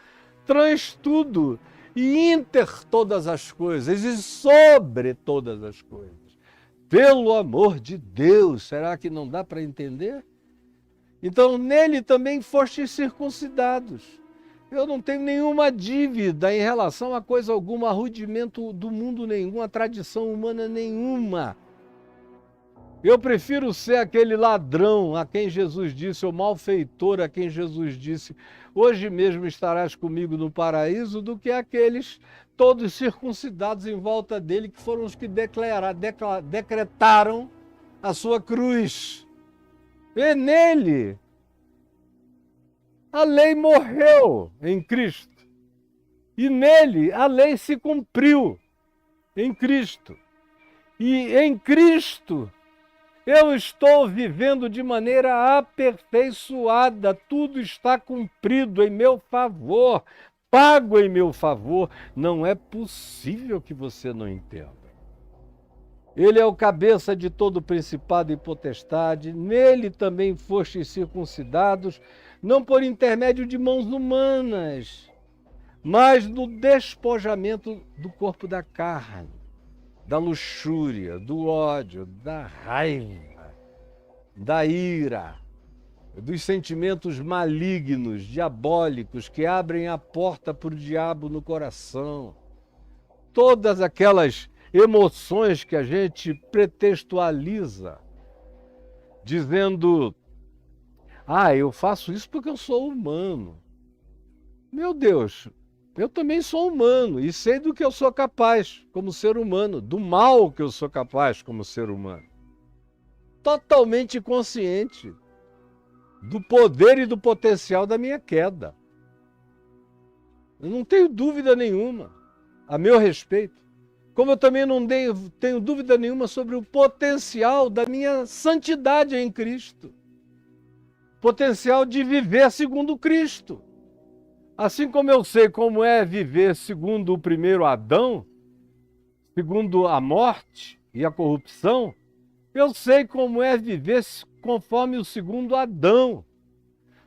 trans tudo, e inter todas as coisas, e sobre todas as coisas. Pelo amor de Deus, será que não dá para entender? Então, nele também fostes circuncidados. Eu não tenho nenhuma dívida em relação a coisa alguma, a rudimento do mundo nenhum, a tradição humana nenhuma. Eu prefiro ser aquele ladrão a quem Jesus disse, o malfeitor a quem Jesus disse, hoje mesmo estarás comigo no paraíso, do que aqueles todos circuncidados em volta dele, que foram os que decretaram a sua cruz. E nele a lei morreu em Cristo. E nele a lei se cumpriu em Cristo. E em Cristo eu estou vivendo de maneira aperfeiçoada. Tudo está cumprido em meu favor, pago em meu favor. Não é possível que você não entenda. Ele é o cabeça de todo principado e potestade. Nele também fostes circuncidados, não por intermédio de mãos humanas, mas no despojamento do corpo da carne, da luxúria, do ódio, da raiva, da ira, dos sentimentos malignos, diabólicos, que abrem a porta para o diabo no coração. Todas aquelas emoções que a gente pretextualiza, dizendo: eu faço isso porque eu sou humano. Meu Deus, eu também sou humano e sei do que eu sou capaz como ser humano, do mal que eu sou capaz como ser humano. Totalmente consciente do poder e do potencial da minha queda. Eu não tenho dúvida nenhuma a meu respeito. Como eu também não tenho dúvida nenhuma sobre o potencial da minha santidade em Cristo. Potencial de viver segundo Cristo. Assim como eu sei como é viver segundo o primeiro Adão, segundo a morte e a corrupção, eu sei como é viver conforme o segundo Adão,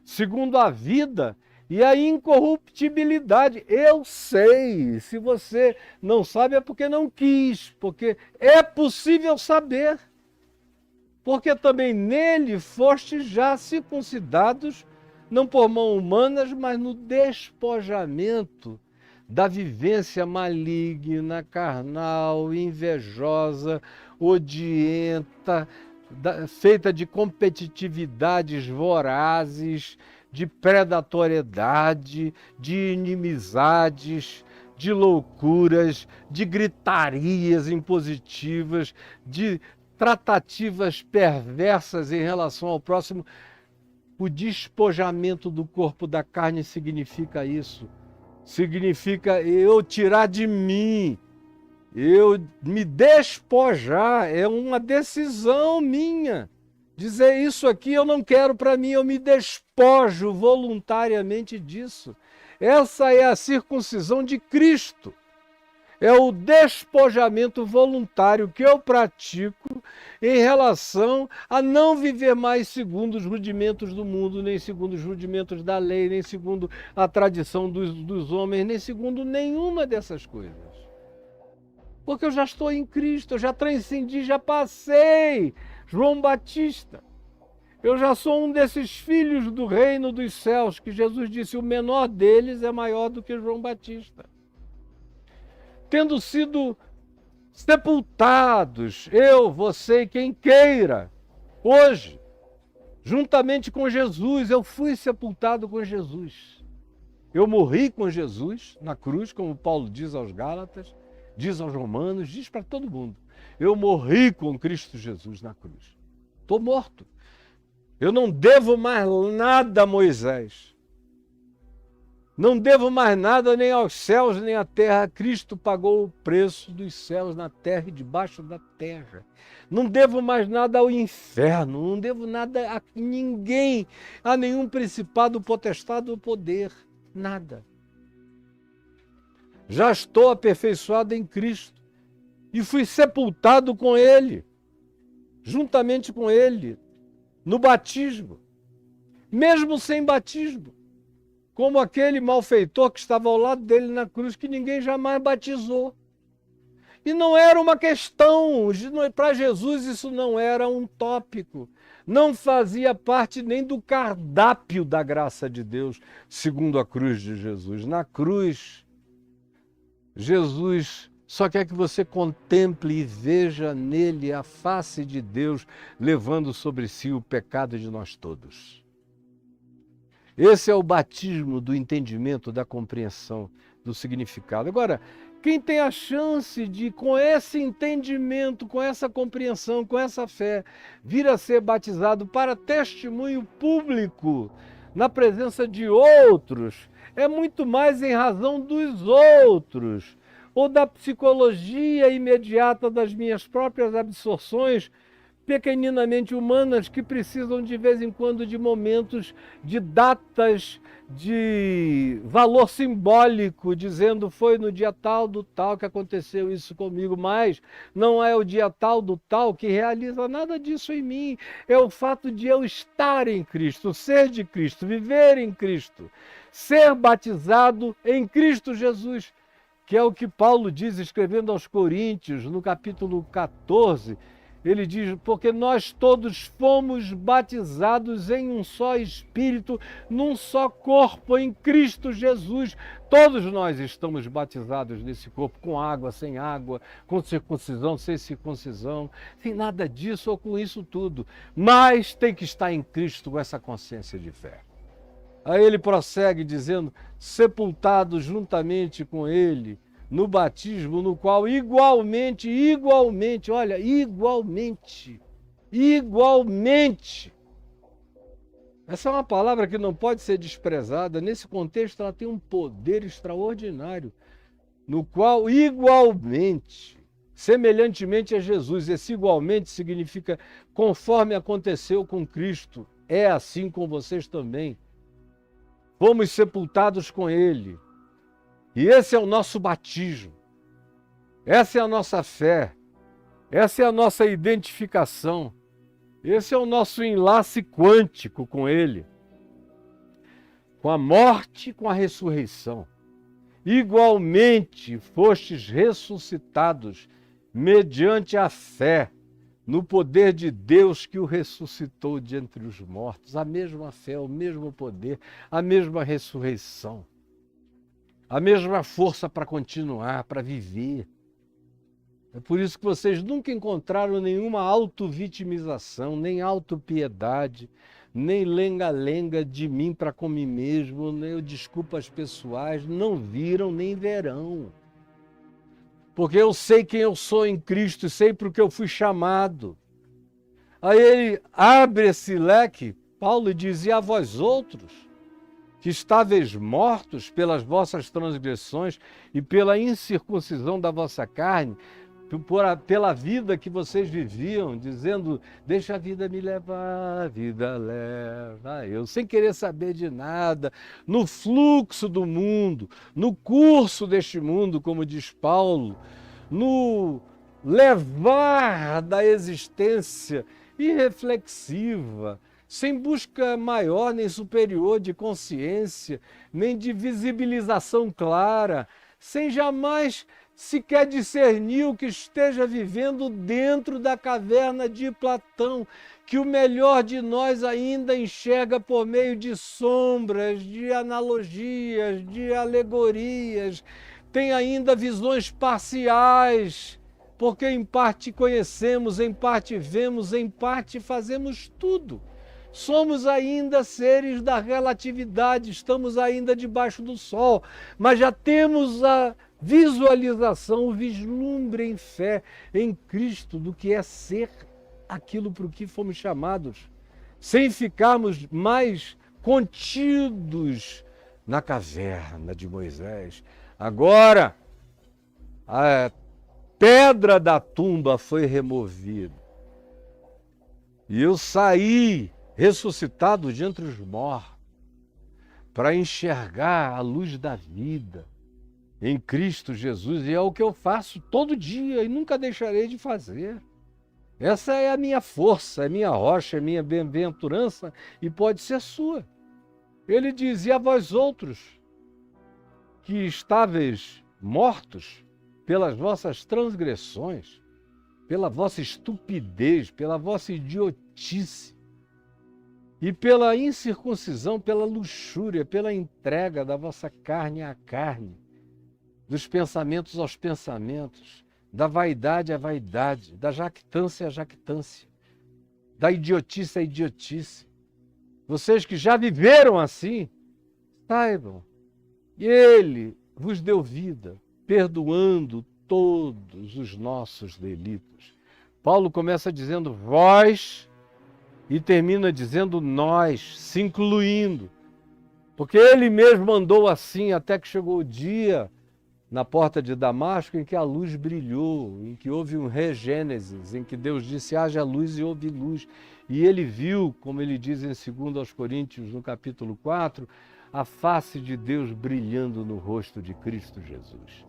segundo a vida e a incorruptibilidade. Eu sei. Se você não sabe é porque não quis, porque é possível saber. Porque também nele fostes já circuncidados, não por mãos humanas, mas no despojamento da vivência maligna, carnal, invejosa, odienta, feita de competitividades vorazes, de predatoriedade, de inimizades, de loucuras, de gritarias impositivas, de tratativas perversas em relação ao próximo. O despojamento do corpo da carne significa isso. Significa eu tirar de mim, eu me despojar, é uma decisão minha. Dizer isso aqui eu não quero para mim, eu me despojo voluntariamente disso. Essa é a circuncisão de Cristo. É o despojamento voluntário que eu pratico em relação a não viver mais segundo os rudimentos do mundo, nem segundo os rudimentos da lei, nem segundo a tradição dos homens, nem segundo nenhuma dessas coisas. Porque eu já estou em Cristo, eu já transcendi, já passei. João Batista. Eu já sou um desses filhos do reino dos céus, que Jesus disse, o menor deles é maior do que João Batista. Tendo sido sepultados, eu, você e quem queira, hoje, juntamente com Jesus, eu fui sepultado com Jesus. Eu morri com Jesus na cruz, como Paulo diz aos Gálatas, diz aos Romanos, diz para todo mundo. Eu morri com Cristo Jesus na cruz. Estou morto. Eu não devo mais nada a Moisés. Não devo mais nada nem aos céus, nem à terra. Cristo pagou o preço dos céus na terra e debaixo da terra. Não devo mais nada ao inferno. Não devo nada a ninguém, a nenhum principado, potestade ou poder. Nada. Já estou aperfeiçoado em Cristo. E fui sepultado com Ele, juntamente com Ele, no batismo, mesmo sem batismo, como aquele malfeitor que estava ao lado dele na cruz, que ninguém jamais batizou. E não era uma questão, para Jesus isso não era um tópico, não fazia parte nem do cardápio da graça de Deus, segundo a cruz de Jesus. Na cruz, Jesus só quer que você contemple e veja nele a face de Deus, levando sobre si o pecado de nós todos. Esse é o batismo do entendimento, da compreensão, do significado. Agora, quem tem a chance de, com esse entendimento, com essa compreensão, com essa fé, vir a ser batizado para testemunho público, na presença de outros, é muito mais em razão dos outros, ou da psicologia imediata das minhas próprias absorções pequeninamente humanas que precisam de vez em quando de momentos, de datas, de valor simbólico, dizendo foi no dia tal do tal que aconteceu isso comigo, mas não é o dia tal do tal que realiza nada disso em mim. É o fato de eu estar em Cristo, ser de Cristo, viver em Cristo, ser batizado em Cristo Jesus, que é o que Paulo diz escrevendo aos Coríntios, no capítulo 14, ele diz, porque nós todos fomos batizados em um só Espírito, num só corpo, em Cristo Jesus. Todos nós estamos batizados nesse corpo, com água, sem água, com circuncisão, sem circuncisão, sem nada disso ou com isso tudo. Mas tem que estar em Cristo com essa consciência de fé. Aí ele prossegue dizendo, sepultado juntamente com ele, no batismo, no qual igualmente, olha, igualmente, essa é uma palavra que não pode ser desprezada, nesse contexto ela tem um poder extraordinário, no qual igualmente, semelhantemente a Jesus, esse igualmente significa conforme aconteceu com Cristo, é assim com vocês também, fomos sepultados com Ele. E esse é o nosso batismo, essa é a nossa fé, essa é a nossa identificação, esse é o nosso enlace quântico com Ele, com a morte e com a ressurreição. Igualmente fostes ressuscitados mediante a fé no poder de Deus que o ressuscitou de entre os mortos. A mesma fé, o mesmo poder, a mesma ressurreição. A mesma força para continuar, para viver. É por isso que vocês nunca encontraram nenhuma autovitimização, nem autopiedade, nem lenga-lenga de mim para com mim mesmo, nem desculpas pessoais, não viram nem verão. Porque eu sei quem eu sou em Cristo, sei para o que eu fui chamado. Aí ele abre esse leque, Paulo dizia a vós outros, que estáveis mortos pelas vossas transgressões e pela incircuncisão da vossa carne, pela vida que vocês viviam, dizendo, deixa a vida me levar, a vida leva eu, sem querer saber de nada, no fluxo do mundo, no curso deste mundo, como diz Paulo, no levar da existência irreflexiva, sem busca maior nem superior de consciência, nem de visibilização clara, sem jamais sequer discernir o que esteja vivendo dentro da caverna de Platão, que o melhor de nós ainda enxerga por meio de sombras, de analogias, de alegorias, tem ainda visões parciais, porque em parte conhecemos, em parte vemos, em parte fazemos tudo. Somos ainda seres da relatividade, estamos ainda debaixo do sol, mas já temos a visualização, o vislumbre em fé em Cristo do que é ser aquilo para o que fomos chamados, sem ficarmos mais contidos na caverna de Moisés. Agora, a pedra da tumba foi removida e eu saí ressuscitado de entre os mortos para enxergar a luz da vida em Cristo Jesus, e é o que eu faço todo dia e nunca deixarei de fazer. Essa é a minha força, é minha rocha, é minha bem-aventurança e pode ser sua. Ele diz, e a vós outros, que estáveis mortos pelas vossas transgressões, pela vossa estupidez, pela vossa idiotice, e pela incircuncisão, pela luxúria, pela entrega da vossa carne à carne, dos pensamentos aos pensamentos, da vaidade à vaidade, da jactância à jactância, da idiotice à idiotice. Vocês que já viveram assim, saibam, Ele vos deu vida, perdoando todos os nossos delitos. Paulo começa dizendo vós e termina dizendo nós, se incluindo, porque ele mesmo andou assim até que chegou o dia na porta de Damasco em que a luz brilhou, em que houve um regênesis, em que Deus disse haja luz e houve luz. E ele viu, como ele diz em 2 Coríntios, no capítulo 4, a face de Deus brilhando no rosto de Cristo Jesus.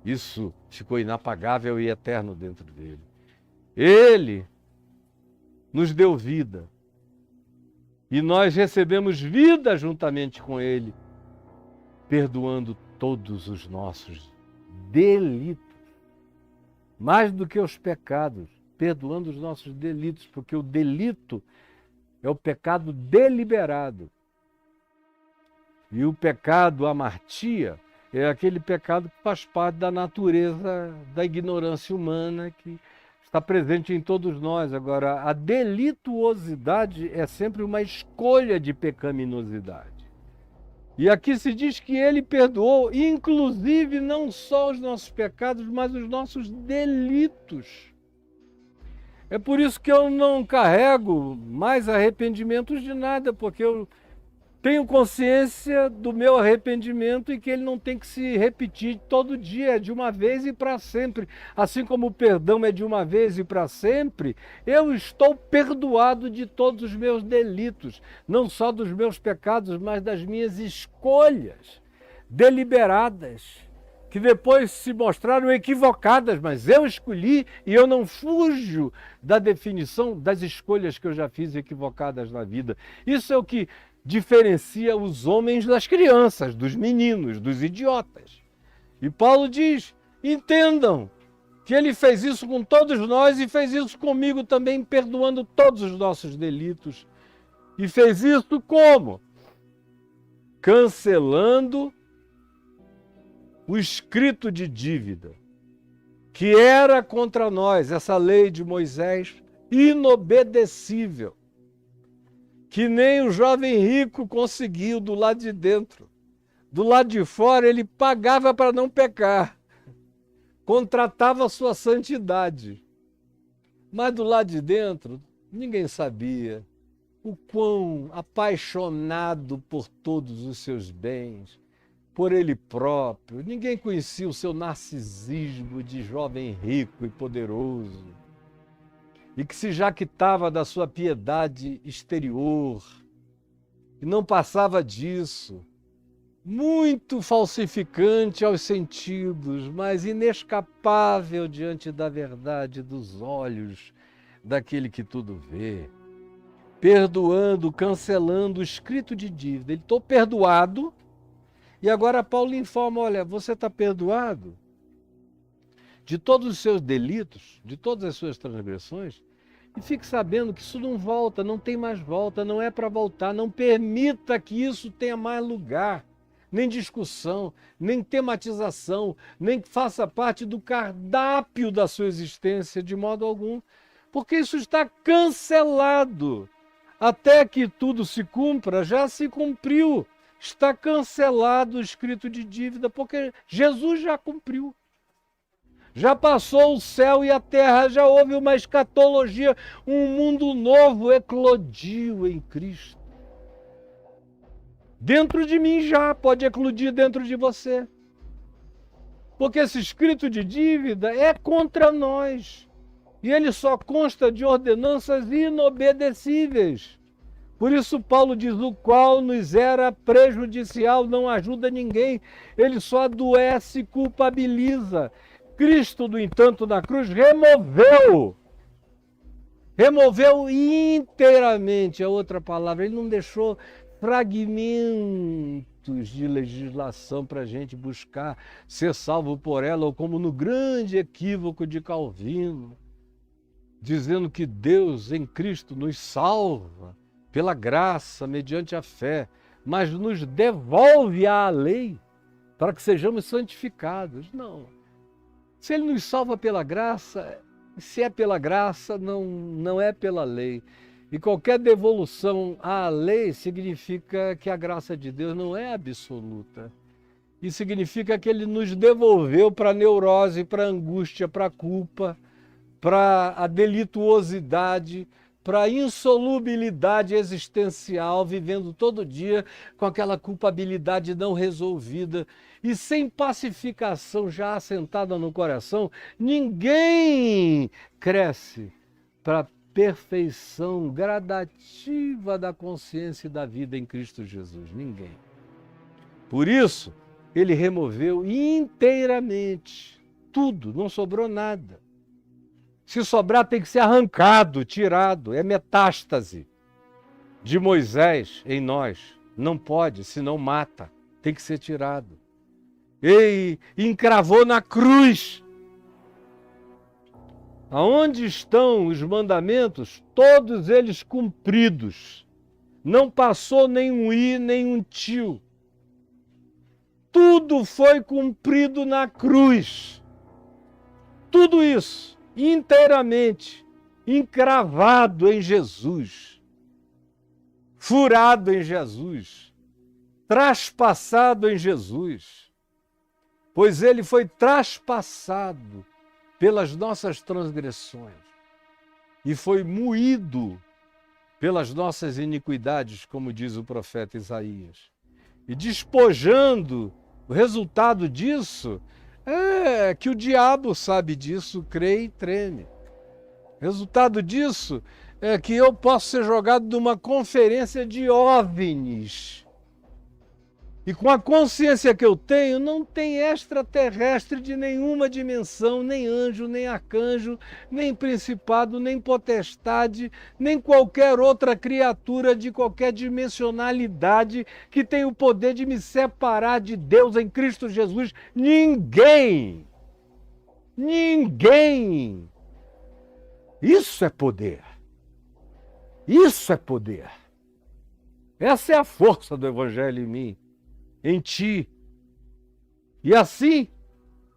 Isso ficou inapagável e eterno dentro dele. Ele nos deu vida e nós recebemos vida juntamente com ele, perdoando todos os nossos delitos, mais do que os pecados, perdoando os nossos delitos, porque o delito é o pecado deliberado. E o pecado amartia é aquele pecado que faz parte da natureza da ignorância humana que está presente em todos nós. Agora, a delituosidade é sempre uma escolha de pecaminosidade. E aqui se diz que ele perdoou, inclusive, não só os nossos pecados, mas os nossos delitos. É por isso que eu não carrego mais arrependimentos de nada, porque eu tenho consciência do meu arrependimento e que ele não tem que se repetir todo dia, é de uma vez e para sempre. Assim como o perdão é de uma vez e para sempre, eu estou perdoado de todos os meus delitos, não só dos meus pecados, mas das minhas escolhas deliberadas, que depois se mostraram equivocadas, mas eu escolhi e eu não fujo da definição das escolhas que eu já fiz equivocadas na vida. Isso é o que diferencia os homens das crianças, dos meninos, dos idiotas. E Paulo diz, entendam que ele fez isso com todos nós e fez isso comigo também, perdoando todos os nossos delitos. E fez isso como? Cancelando o escrito de dívida, que era contra nós, essa lei de Moisés inobedecível, que nem o jovem rico conseguiu do lado de dentro. Do lado de fora, ele pagava para não pecar, contratava a sua santidade. Mas do lado de dentro, ninguém sabia o quão apaixonado por todos os seus bens, por ele próprio. Ninguém conhecia o seu narcisismo de jovem rico e poderoso, e que se jactava da sua piedade exterior, e não passava disso. Muito falsificante aos sentidos, mas inescapável diante da verdade dos olhos daquele que tudo vê. Perdoando, cancelando o escrito de dívida. Ele estou perdoado, e agora Paulo informa, olha, você está perdoado de todos os seus delitos, de todas as suas transgressões, e fique sabendo que isso não volta, não tem mais volta, não é para voltar, não permita que isso tenha mais lugar, nem discussão, nem tematização, nem que faça parte do cardápio da sua existência de modo algum, porque isso está cancelado. Até que tudo se cumpra, já se cumpriu. Está cancelado o escrito de dívida, porque Jesus já cumpriu. Já passou o céu e a terra, já houve uma escatologia, um mundo novo eclodiu em Cristo. Dentro de mim já, pode eclodir dentro de você. Porque esse escrito de dívida é contra nós. E ele só consta de ordenanças inobedecíveis. Por isso Paulo diz, o qual nos era prejudicial, não ajuda ninguém. Ele só adoece e culpabiliza. Cristo, no entanto, na cruz, removeu inteiramente, é outra palavra, ele não deixou fragmentos de legislação para a gente buscar ser salvo por ela, ou como no grande equívoco de Calvino, dizendo que Deus em Cristo nos salva pela graça, mediante a fé, mas nos devolve à lei para que sejamos santificados. Não. Se ele nos salva pela graça, se é pela graça, não é pela lei. E qualquer devolução à lei significa que a graça de Deus não é absoluta. E significa que ele nos devolveu para a neurose, para a angústia, para a culpa, para a delituosidade, para a insolubilidade existencial, vivendo todo dia com aquela culpabilidade não resolvida e sem pacificação já assentada no coração. Ninguém cresce para a perfeição gradativa da consciência e da vida em Cristo Jesus. Ninguém. Por isso, ele removeu inteiramente tudo, não sobrou nada. Se sobrar, tem que ser arrancado, tirado. É metástase de Moisés em nós. Não pode, senão mata. Tem que ser tirado. E encravou na cruz. Aonde estão os mandamentos? Todos eles cumpridos. Não passou nem um i, nem um tio. Tudo foi cumprido na cruz. Tudo isso. Inteiramente encravado em Jesus, furado em Jesus, traspassado em Jesus, pois ele foi traspassado pelas nossas transgressões e foi moído pelas nossas iniquidades, como diz o profeta Isaías. E despojando, o resultado disso é que o diabo sabe disso, crê e treme. Resultado disso é que eu posso ser jogado numa conferência de OVNIs. E com a consciência que eu tenho, não tem extraterrestre de nenhuma dimensão, nem anjo, nem arcanjo, nem principado, nem potestade, nem qualquer outra criatura de qualquer dimensionalidade que tenha o poder de me separar de Deus em Cristo Jesus. Ninguém! Ninguém! Isso é poder. Isso é poder. Essa é a força do Evangelho em mim, em ti. E assim,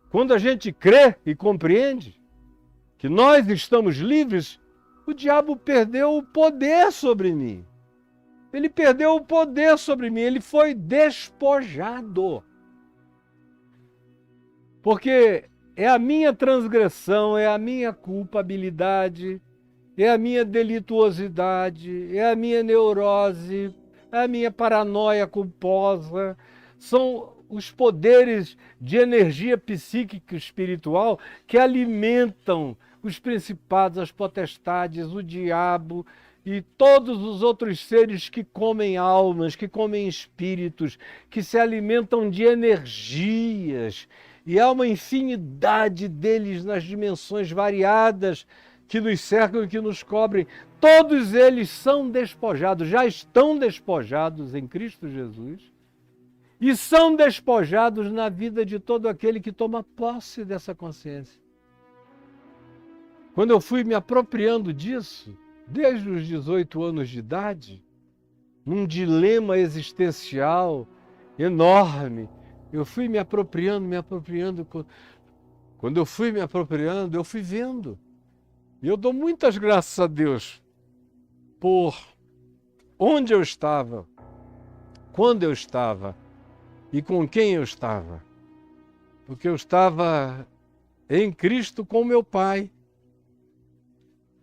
quando a gente crê e compreende que nós estamos livres, o diabo perdeu o poder sobre mim. Ele perdeu o poder sobre mim, ele foi despojado. Porque é a minha transgressão, é a minha culpabilidade, é a minha delituosidade, é a minha neurose, é a minha paranoia culposa, são os poderes de energia psíquica e espiritual que alimentam os principados, as potestades, o diabo e todos os outros seres que comem almas, que comem espíritos, que se alimentam de energias. E há uma infinidade deles nas dimensões variadas que nos cercam e que nos cobrem. Todos eles são despojados, já estão despojados em Cristo Jesus e são despojados na vida de todo aquele que toma posse dessa consciência. Quando eu fui me apropriando disso, desde os 18 anos de idade, num dilema existencial enorme, eu fui me apropriando. Quando eu fui me apropriando, eu fui vendo. E eu dou muitas graças a Deus por onde eu estava, quando eu estava e com quem eu estava. Porque eu estava em Cristo com meu pai,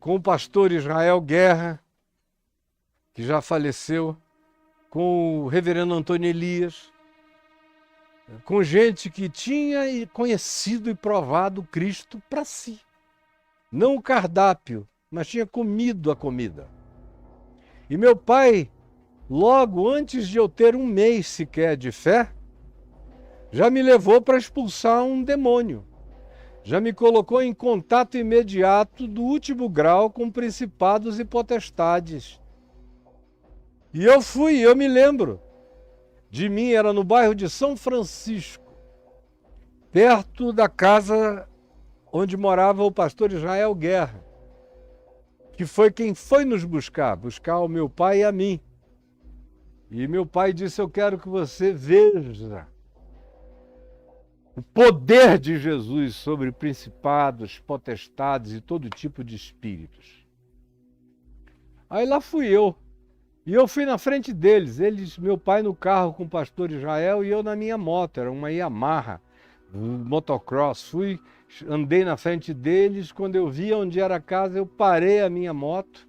com o pastor Israel Guerra, que já faleceu, com o reverendo Antônio Elias, com gente que tinha conhecido e provado Cristo para si. Não o cardápio, mas tinha comido a comida. E meu pai, logo antes de eu ter um mês sequer de fé, já me levou para expulsar um demônio. Já me colocou em contato imediato do último grau com principados e potestades. E eu me lembro. De mim era no bairro de São Francisco, perto da casa onde morava o pastor Israel Guerra, que foi quem foi nos buscar o meu pai e a mim. E meu pai disse: eu quero que você veja o poder de Jesus sobre principados, potestades e todo tipo de espíritos. Aí lá fui eu. E eu fui na frente deles, meu pai no carro com o pastor Israel e eu na minha moto, era uma Yamaha, um motocross. Andei na frente deles, quando eu vi onde era a casa, eu parei a minha moto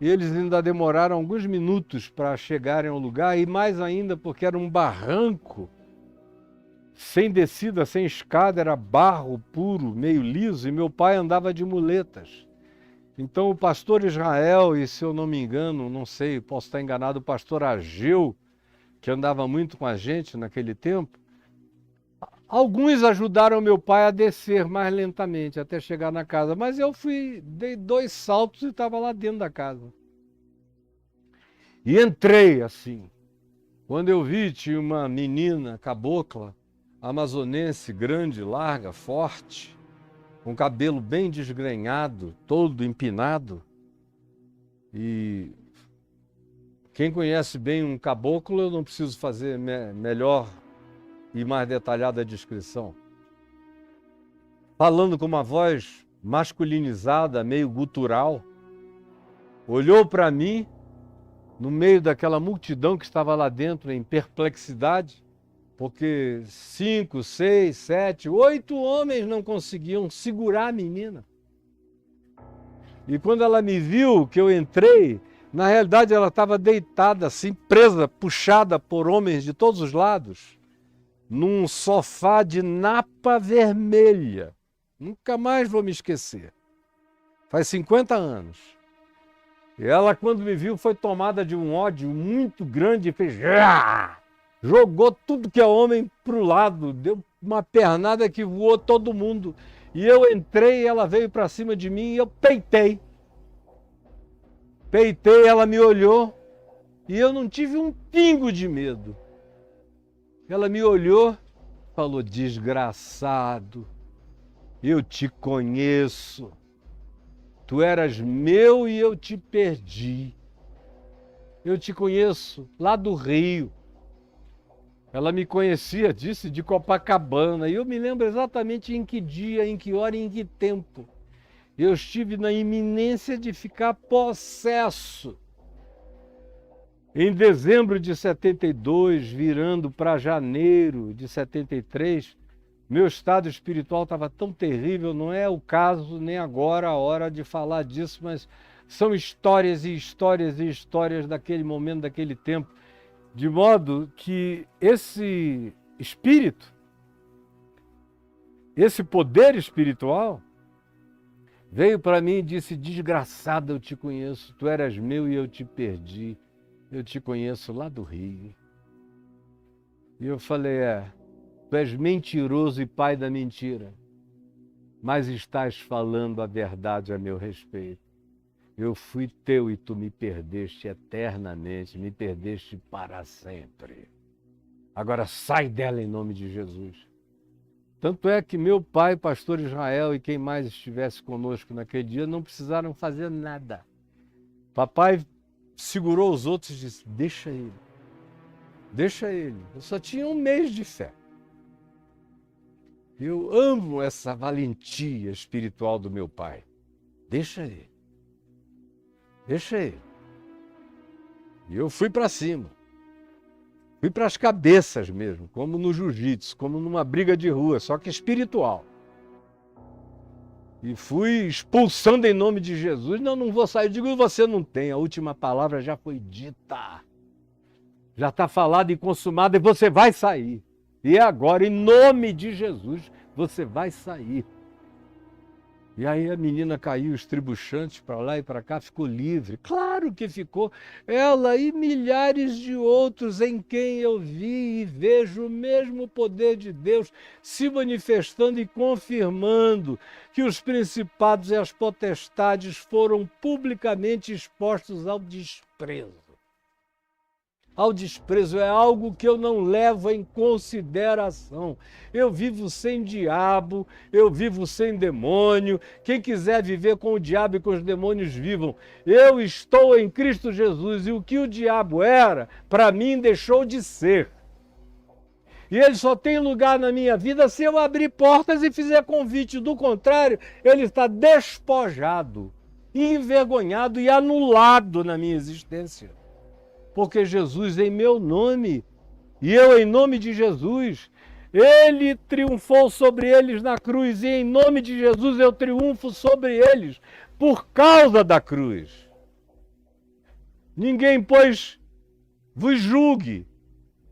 e eles ainda demoraram alguns minutos para chegarem ao lugar, e mais ainda porque era um barranco, sem descida, sem escada, era barro puro, meio liso, e meu pai andava de muletas. Então o pastor Israel, e se eu não me engano, não sei, posso estar enganado, o pastor Ageu, que andava muito com a gente naquele tempo, alguns ajudaram meu pai a descer mais lentamente até chegar na casa, mas eu dei 2 saltos e estava lá dentro da casa. E entrei assim. Quando eu vi, tinha uma menina cabocla, amazonense, grande, larga, forte, com cabelo bem desgrenhado, todo empinado. E quem conhece bem um caboclo, eu não preciso fazer melhor e mais detalhada descrição. Falando com uma voz masculinizada, meio gutural, olhou para mim, no meio daquela multidão que estava lá dentro, em perplexidade, porque 5, 6, 7, 8 homens não conseguiam segurar a menina. E quando ela me viu que eu entrei, na realidade ela estava deitada assim, presa, puxada por homens de todos os lados, num sofá de napa vermelha. Nunca mais vou me esquecer. Faz 50 anos. E ela, quando me viu, foi tomada de um ódio muito grande e fez... Jogou tudo que é homem para o lado, deu uma pernada que voou todo mundo. E eu entrei, ela veio para cima de mim e eu peitei. Peitei, ela me olhou e eu não tive um pingo de medo. Ela me olhou, falou: desgraçado, eu te conheço. Tu eras meu e eu te perdi. Eu te conheço lá do Rio. Ela me conhecia, disse, de Copacabana. E eu me lembro exatamente em que dia, em que hora e em que tempo. Eu estive na iminência de ficar possesso Em dezembro de 72, virando para janeiro de 73, meu estado espiritual estava tão terrível, não é o caso nem agora a hora de falar disso, mas são histórias e histórias e histórias daquele momento, daquele tempo, de modo que esse espírito, esse poder espiritual, veio para mim e disse: desgraçado, eu te conheço, tu eras meu e eu te perdi, eu te conheço lá do Rio. E eu falei: tu és mentiroso e pai da mentira, mas estás falando a verdade a meu respeito. Eu fui teu e tu me perdeste eternamente, me perdeste para sempre. Agora sai dela em nome de Jesus. Tanto é que meu pai, pastor Israel, e quem mais estivesse conosco naquele dia, não precisaram fazer nada. Papai segurou os outros e disse: deixa ele, deixa ele. Eu só tinha 1 mês de fé. Eu amo essa valentia espiritual do meu pai. Deixa ele. Deixa ele. E eu fui para cima. Fui para as cabeças mesmo, como no jiu-jitsu, como numa briga de rua, só que espiritual. E fui expulsando em nome de Jesus. Não vou sair. Eu digo: você não tem, a última palavra já foi dita. Já está falado e consumado e você vai sair. E agora, em nome de Jesus, você vai sair. E aí a menina caiu estribuchante para lá e para cá, ficou livre. Claro que ficou. Ela e milhares de outros em quem eu vi e vejo o mesmo poder de Deus se manifestando e confirmando que os principados e as potestades foram publicamente expostos ao desprezo. Ao desprezo é algo que eu não levo em consideração. Eu vivo sem diabo, eu vivo sem demônio. Quem quiser viver com o diabo e com os demônios, vivam. Eu estou em Cristo Jesus e o que o diabo era, para mim deixou de ser. E ele só tem lugar na minha vida se eu abrir portas e fizer convite. Do contrário, ele está despojado, envergonhado e anulado na minha existência. Porque Jesus em meu nome, e eu em nome de Jesus, ele triunfou sobre eles na cruz, e em nome de Jesus eu triunfo sobre eles, por causa da cruz. Ninguém, pois, vos julgue,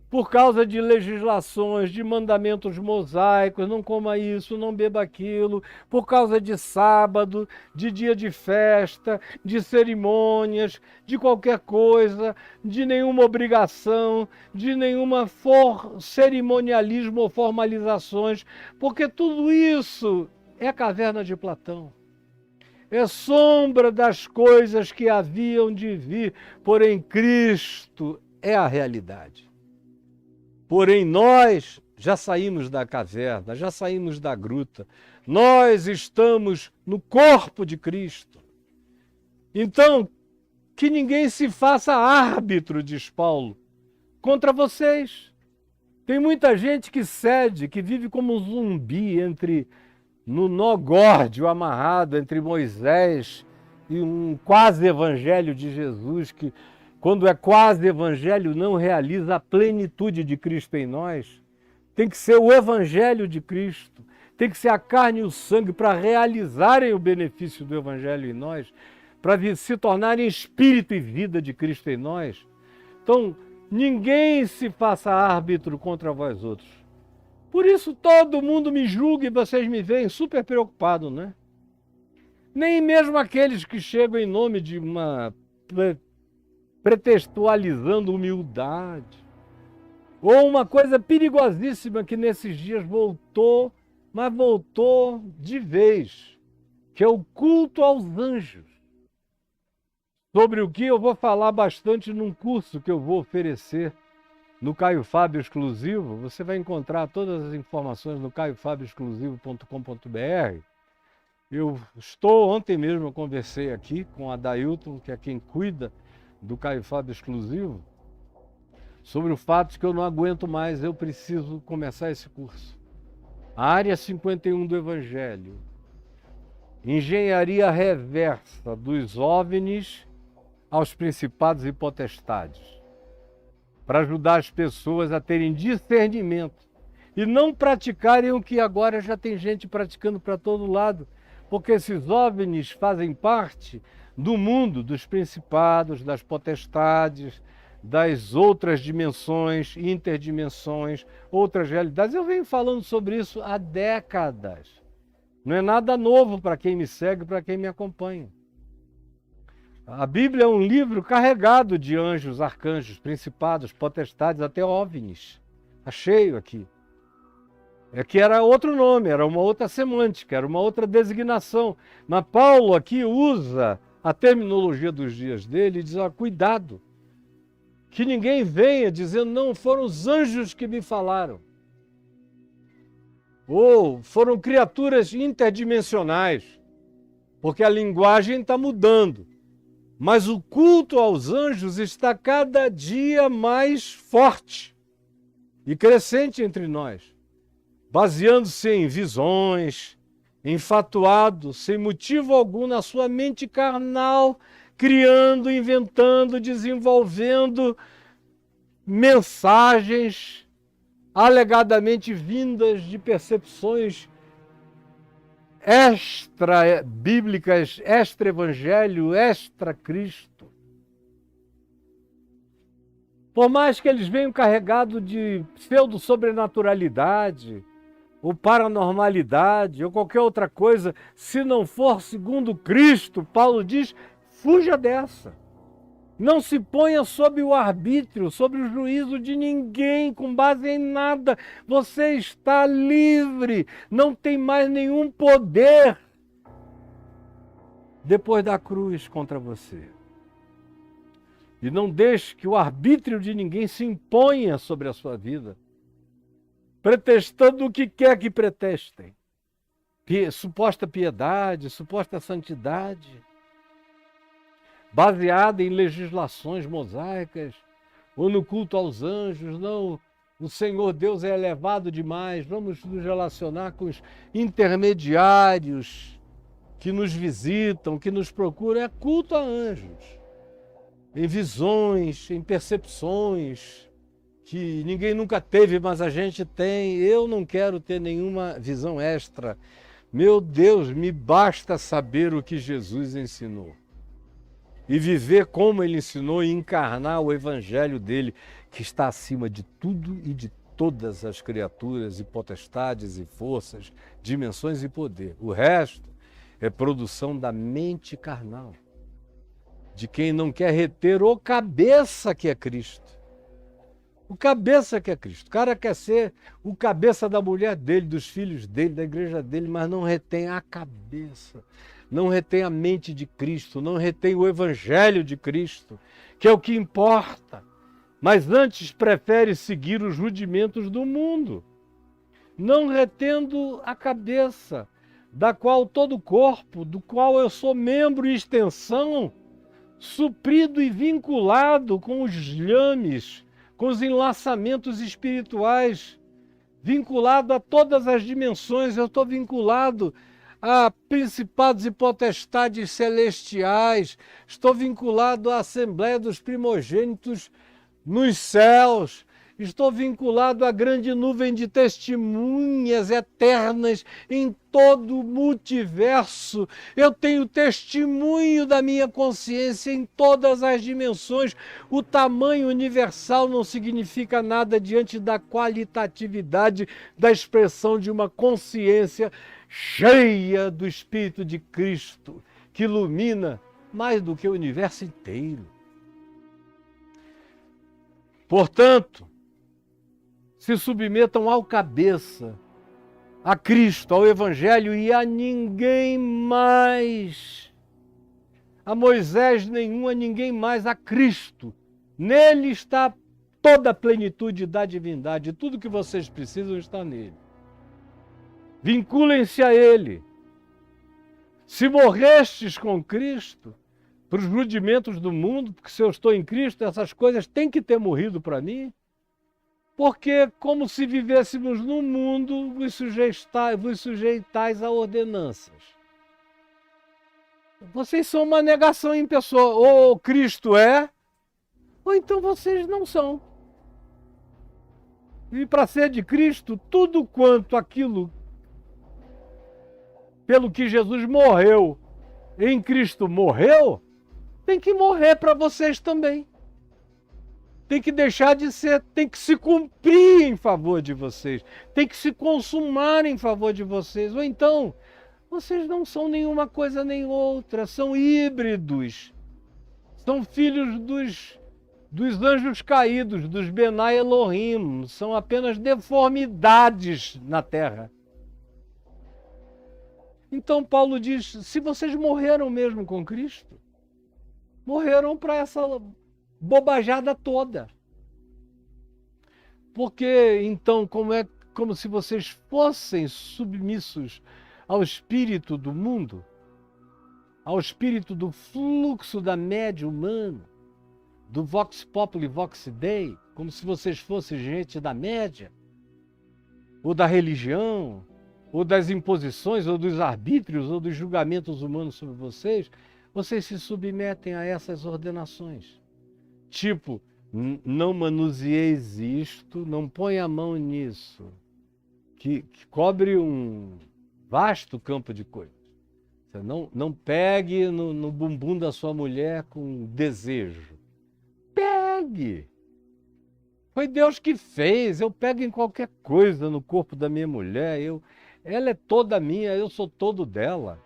por causa de legislações, de mandamentos mosaicos, não coma isso, não beba aquilo, por causa de sábado, de dia de festa, de cerimônias, de qualquer coisa, de nenhuma obrigação, de nenhuma cerimonialismo ou formalizações, porque tudo isso é a caverna de Platão. É sombra das coisas que haviam de vir, porém Cristo é a realidade. Porém, nós já saímos da caverna, já saímos da gruta. Nós estamos no corpo de Cristo. Então, que ninguém se faça árbitro, diz Paulo, contra vocês. Tem muita gente que cede, que vive como um zumbi no nó górdio amarrado entre Moisés e um quase evangelho de Jesus, que quando é quase evangelho, não realiza a plenitude de Cristo em nós. Tem que ser o evangelho de Cristo. Tem que ser a carne e o sangue para realizarem o benefício do evangelho em nós, para se tornarem espírito e vida de Cristo em nós. Então, ninguém se faça árbitro contra vós outros. Por isso todo mundo me julga e vocês me veem super preocupado, né? Nem mesmo aqueles que chegam em nome de uma pretextualizando humildade. Ou uma coisa perigosíssima que nesses dias voltou, mas voltou de vez, que é o culto aos anjos. Sobre o que eu vou falar bastante num curso que eu vou oferecer no Caio Fábio Exclusivo. Você vai encontrar todas as informações no caiofabioexclusivo.com.br. Ontem mesmo eu conversei aqui com a Dailton, que é quem cuida do Caio Fábio Exclusivo, sobre o fato de que eu não aguento mais, eu preciso começar esse curso. A área 51 do Evangelho. Engenharia reversa dos OVNIs aos principados e potestades. para ajudar as pessoas a terem discernimento e não praticarem o que agora já tem gente praticando para todo lado, porque esses OVNIs fazem parte do mundo dos principados, das potestades, das outras dimensões, interdimensões, outras realidades. Eu venho falando sobre isso há décadas. Não é nada novo para quem me segue, para quem me acompanha. A Bíblia é um livro carregado de anjos, arcanjos, principados, potestades, até OVNIs. Está cheio aqui. É que era outro nome, era uma outra semântica, era uma outra designação. Mas Paulo aqui usa a terminologia dos dias dele e diz, cuidado, que ninguém venha dizendo, não, foram os anjos que me falaram. Ou foram criaturas interdimensionais, porque a linguagem está mudando. Mas o culto aos anjos está cada dia mais forte e crescente entre nós, baseando-se em visões, enfatuado, sem motivo algum na sua mente carnal, criando, inventando, desenvolvendo mensagens alegadamente vindas de percepções extra-bíblicas, extra-evangelho, extra-Cristo. Por mais que eles venham carregados de pseudo-sobrenaturalidade, ou paranormalidade, ou qualquer outra coisa, se não for segundo Cristo, Paulo diz, fuja dessa. Não se ponha sob o arbítrio, sob o juízo de ninguém, com base em nada. Você está livre, não tem mais nenhum poder depois da cruz contra você. E não deixe que o arbítrio de ninguém se imponha sobre a sua vida, pretextando o que quer que pretextem. Suposta piedade, suposta santidade, baseada em legislações mosaicas, ou no culto aos anjos. Não, o Senhor Deus é elevado demais, vamos nos relacionar com os intermediários que nos visitam, que nos procuram. É culto a anjos, em visões, em percepções, que ninguém nunca teve, mas a gente tem. Eu não quero ter nenhuma visão extra. Meu Deus, me basta saber o que Jesus ensinou. E viver como ele ensinou e encarnar o evangelho dele, que está acima de tudo e de todas as criaturas e potestades e forças, dimensões e poder. O resto é produção da mente carnal, de quem não quer reter o cabeça que é Cristo. O cabeça que é Cristo. O cara quer ser o cabeça da mulher dele, dos filhos dele, da igreja dele, mas não retém a cabeça. Não retém a mente de Cristo, não retém o evangelho de Cristo, que é o que importa. Mas antes prefere seguir os rudimentos do mundo, não retendo a cabeça, da qual todo o corpo, do qual eu sou membro e extensão, suprido e vinculado com os lhames, com os enlaçamentos espirituais, vinculado a todas as dimensões. Eu estou vinculado a principados e potestades celestiais, estou vinculado à Assembleia dos Primogênitos nos céus, estou vinculado à grande nuvem de testemunhas eternas em todo o multiverso. Eu tenho testemunho da minha consciência em todas as dimensões. O tamanho universal não significa nada diante da qualitatividade da expressão de uma consciência cheia do Espírito de Cristo, que ilumina mais do que o universo inteiro. Portanto, se submetam ao cabeça, a Cristo, ao Evangelho e a ninguém mais. A Moisés nenhum, a ninguém mais, a Cristo. Nele está toda a plenitude da divindade. Tudo que vocês precisam está nele. Vinculem-se a Ele. Se morrestes com Cristo, para os rudimentos do mundo, porque se eu estou em Cristo, essas coisas têm que ter morrido para mim, porque como se vivêssemos no mundo, vos sujeitais a ordenanças. Vocês são uma negação em pessoa. Ou Cristo é, ou então vocês não são. E para ser de Cristo, tudo quanto aquilo pelo que Jesus morreu, em Cristo morreu, tem que morrer para vocês também. Tem que deixar de ser, tem que se cumprir em favor de vocês, tem que se consumar em favor de vocês. Ou então, vocês não são nenhuma coisa nem outra, são híbridos, são filhos dos anjos caídos, dos Benai Elohim, são apenas deformidades na terra. Então Paulo diz, se vocês morreram mesmo com Cristo, morreram para essa bobajada toda. Porque então como se vocês fossem submissos ao espírito do mundo, ao espírito do fluxo da média humana, do Vox Populi, Vox Dei, como se vocês fossem gente da média, ou da religião, ou das imposições, ou dos arbítrios, ou dos julgamentos humanos sobre vocês, vocês se submetem a essas ordenações. Tipo, não manusieis isto, não põe a mão nisso, que cobre um vasto campo de coisas. Você não pegue no bumbum da sua mulher com desejo. Pegue! Foi Deus que fez, eu pego em qualquer coisa no corpo da minha mulher, ela é toda minha, eu sou todo dela.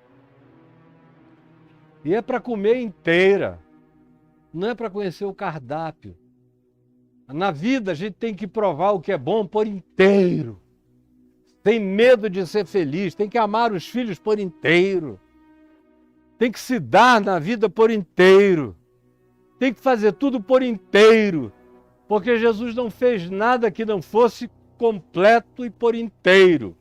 E é para comer inteira, não é para conhecer o cardápio. Na vida a gente tem que provar o que é bom por inteiro. Tem medo de ser feliz, tem que amar os filhos por inteiro. Tem que se dar na vida por inteiro. Tem que fazer tudo por inteiro. Porque Jesus não fez nada que não fosse completo e por inteiro.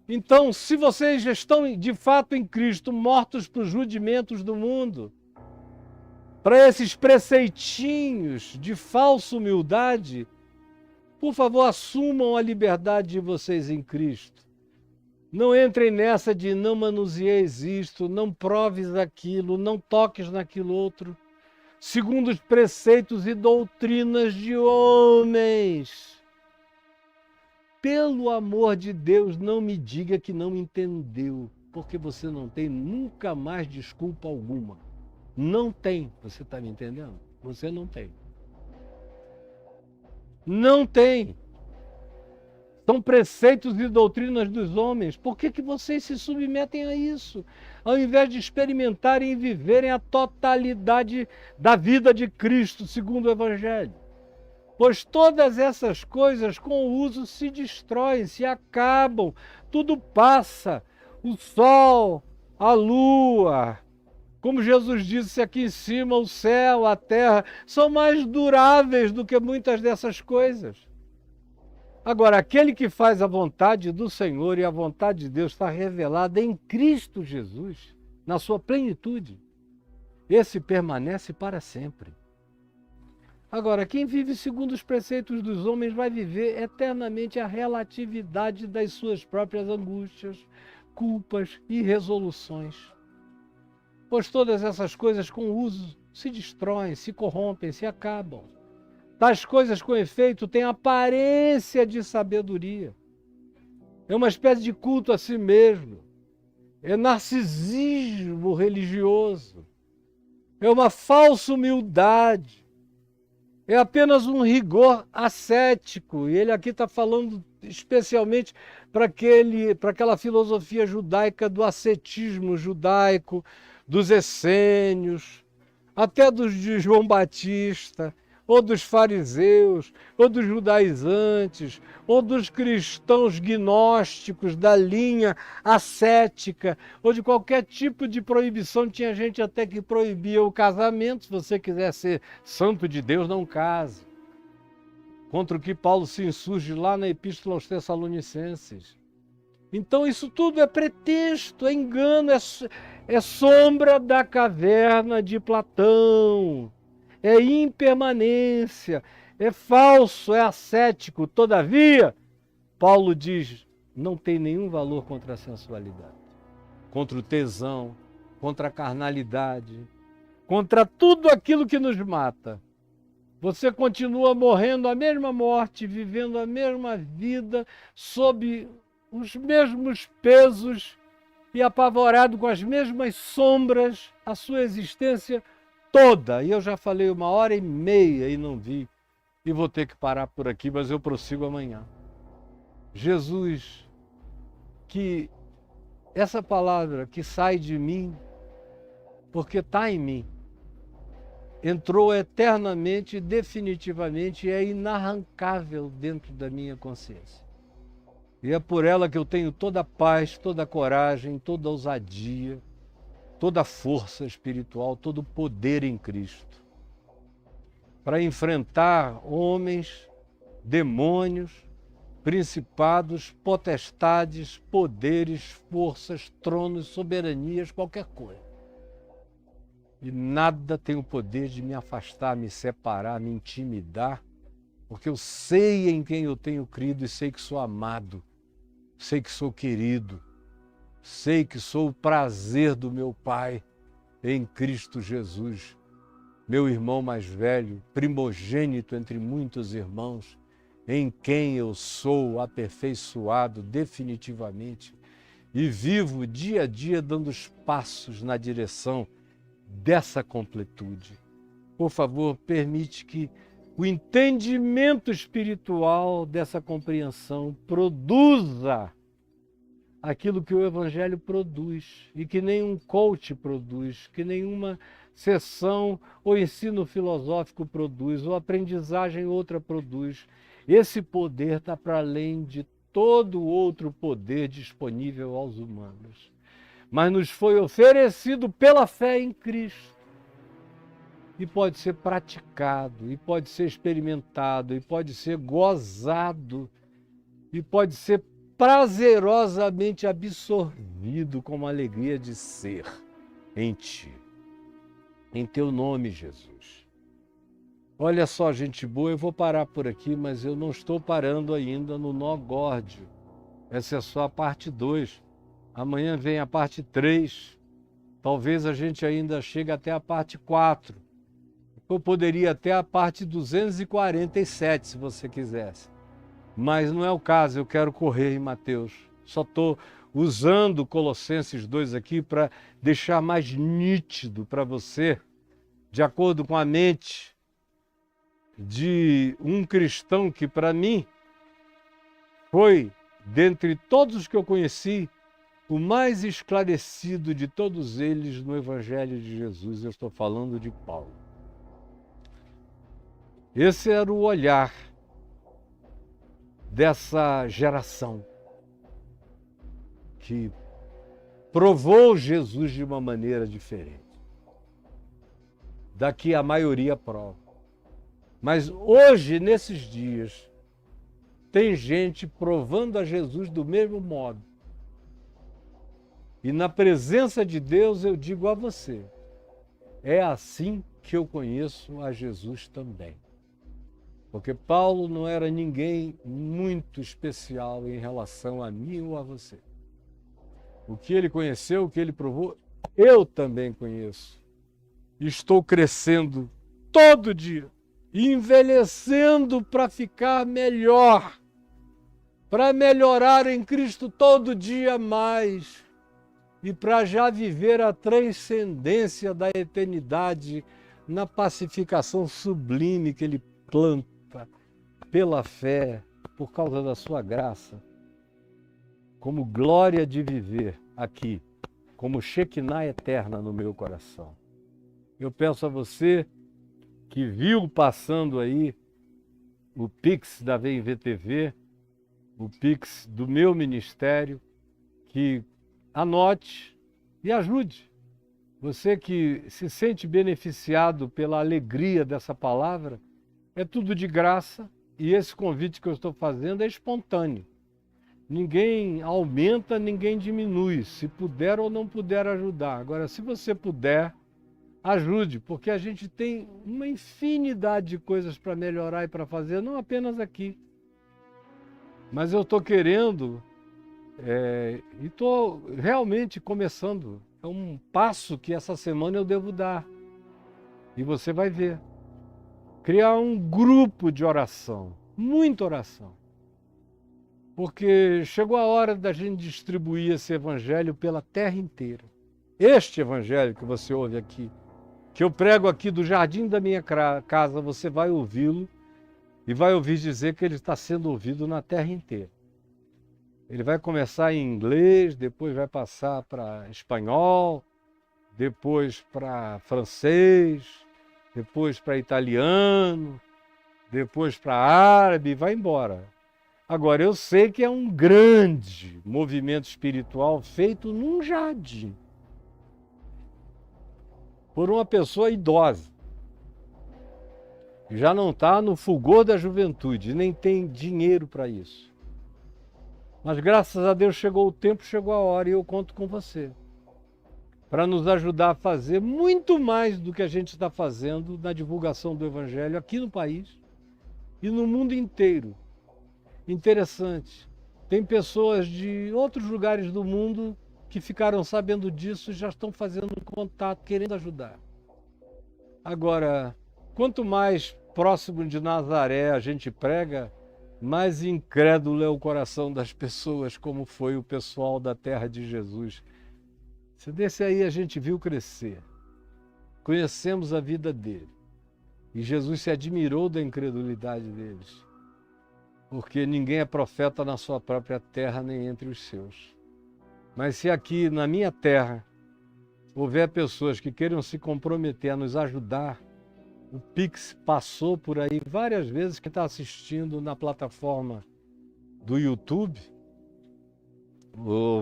Então, se vocês já estão de fato em Cristo, mortos para os rudimentos do mundo, para esses preceitinhos de falsa humildade, por favor, assumam a liberdade de vocês em Cristo. Não entrem nessa de não manusieis isto, não proves aquilo, não toques naquilo outro, segundo os preceitos e doutrinas de homens. Pelo amor de Deus, não me diga que não entendeu, porque você não tem nunca mais desculpa alguma. Não tem, você está me entendendo? Você não tem. Não tem. São preceitos e doutrinas dos homens. Por que vocês se submetem a isso? Ao invés de experimentarem e viverem a totalidade da vida de Cristo, segundo o Evangelho. Pois todas essas coisas com o uso se destroem, se acabam, tudo passa. O sol, a lua, como Jesus disse aqui em cima, o céu, a terra, são mais duráveis do que muitas dessas coisas. Agora, aquele que faz a vontade do Senhor e a vontade de Deus está revelada em Cristo Jesus, na sua plenitude, esse permanece para sempre. Agora, quem vive segundo os preceitos dos homens vai viver eternamente a relatividade das suas próprias angústias, culpas e resoluções. Pois todas essas coisas com o uso se destroem, se corrompem, se acabam. Tais coisas, com efeito, têm aparência de sabedoria. É uma espécie de culto a si mesmo. É narcisismo religioso. É uma falsa humildade. É apenas um rigor ascético. E ele aqui está falando especialmente para aquela filosofia judaica do ascetismo judaico, dos essênios, até dos de João Batista, ou dos fariseus, ou dos judaizantes, ou dos cristãos gnósticos da linha ascética, ou de qualquer tipo de proibição. Tinha gente até que proibia o casamento. Se você quiser ser santo de Deus, não case. Contra o que Paulo se insurge lá na Epístola aos Tessalonicenses. Então isso tudo é pretexto, é engano, é sombra da caverna de Platão. É impermanência, é falso, é ascético. Todavia, Paulo diz, não tem nenhum valor contra a sensualidade, contra o tesão, contra a carnalidade, contra tudo aquilo que nos mata. Você continua morrendo a mesma morte, vivendo a mesma vida, sob os mesmos pesos e apavorado com as mesmas sombras, a sua existência toda. E eu já falei 1h30 e não vi. E vou ter que parar por aqui, mas eu prossigo amanhã. Jesus, que essa palavra que sai de mim, porque está em mim, entrou eternamente, definitivamente, e é inarrancável dentro da minha consciência. E é por ela que eu tenho toda a paz, toda a coragem, toda a ousadia, toda a força espiritual, todo o poder em Cristo, para enfrentar homens, demônios, principados, potestades, poderes, forças, tronos, soberanias, qualquer coisa. E nada tem o poder de me afastar, me separar, me intimidar, porque eu sei em quem eu tenho crido e sei que sou amado, sei que sou querido, sei que sou o prazer do meu Pai em Cristo Jesus, meu irmão mais velho, primogênito entre muitos irmãos, em quem eu sou aperfeiçoado definitivamente e vivo dia a dia dando os passos na direção dessa completude. Por favor, permite que o entendimento espiritual dessa compreensão produza aquilo que o Evangelho produz e que nenhum coach produz, que nenhuma sessão ou ensino filosófico produz, ou aprendizagem outra produz. Esse poder está para além de todo outro poder disponível aos humanos. Mas nos foi oferecido pela fé em Cristo. E pode ser praticado, e pode ser experimentado, e pode ser gozado, e pode ser prazerosamente absorvido como a alegria de ser em Ti. Em Teu nome, Jesus. Olha só, gente boa, eu vou parar por aqui, mas eu não estou parando ainda no nó górdio. Essa é só a parte 2. Amanhã vem a parte 3. Talvez a gente ainda chegue até a parte 4. Eu poderia até a parte 247, se você quisesse. Mas não é o caso, eu quero correr em Mateus. Só estou usando Colossenses 2 aqui para deixar mais nítido para você, de acordo com a mente de um cristão que, para mim, foi, dentre todos os que eu conheci, o mais esclarecido de todos eles no Evangelho de Jesus. Eu estou falando de Paulo. Esse era o olhar dessa geração que provou Jesus de uma maneira diferente da que a maioria prova. Mas hoje, nesses dias, tem gente provando a Jesus do mesmo modo. E na presença de Deus eu digo a você, é assim que eu conheço a Jesus também. Porque Paulo não era ninguém muito especial em relação a mim ou a você. O que ele conheceu, o que ele provou, eu também conheço. Estou crescendo todo dia, envelhecendo para ficar melhor, para melhorar em Cristo todo dia mais e para já viver a transcendência da eternidade na pacificação sublime que Ele planta pela fé, por causa da sua graça, como glória de viver aqui, como Shekinah eterna no meu coração. Eu peço a você que viu passando aí o Pix da VMVTV, o Pix do meu ministério, que anote e ajude. Você que se sente beneficiado pela alegria dessa palavra, é tudo de graça e esse convite que eu estou fazendo é espontâneo. Ninguém aumenta, ninguém diminui, se puder ou não puder ajudar. Agora, se você puder, ajude, porque a gente tem uma infinidade de coisas para melhorar e para fazer, não apenas aqui. Mas eu estou querendo e estou realmente começando. É um passo que essa semana eu devo dar. E você vai ver. criar um grupo de oração, muita oração. Porque chegou a hora da gente distribuir esse evangelho pela terra inteira. Este evangelho que você ouve aqui, que eu prego aqui do jardim da minha casa, você vai ouvi-lo e vai ouvir dizer que ele está sendo ouvido na terra inteira. Ele vai começar em inglês, depois vai passar para espanhol, depois para francês, depois para italiano, depois para árabe, e vai embora. Agora, eu sei que é um grande movimento espiritual feito num jardim, por uma pessoa idosa, que já não está no fulgor da juventude, nem tem dinheiro para isso. Mas graças a Deus chegou o tempo, chegou a hora, e eu conto com você, para nos ajudar a fazer muito mais do que a gente está fazendo na divulgação do Evangelho aqui no país e no mundo inteiro. Interessante. Tem pessoas de outros lugares do mundo que ficaram sabendo disso e já estão fazendo contato, querendo ajudar. Agora, quanto mais próximo de Nazaré a gente prega, mais incrédulo é o coração das pessoas, como foi o pessoal da terra de Jesus. Desse aí a gente viu crescer. Conhecemos a vida dele. E Jesus se admirou da incredulidade deles. Porque ninguém é profeta na sua própria terra, nem entre os seus. Mas se aqui na minha terra houver pessoas que queiram se comprometer a nos ajudar, o Pix passou por aí várias vezes. Quem está assistindo na plataforma do YouTube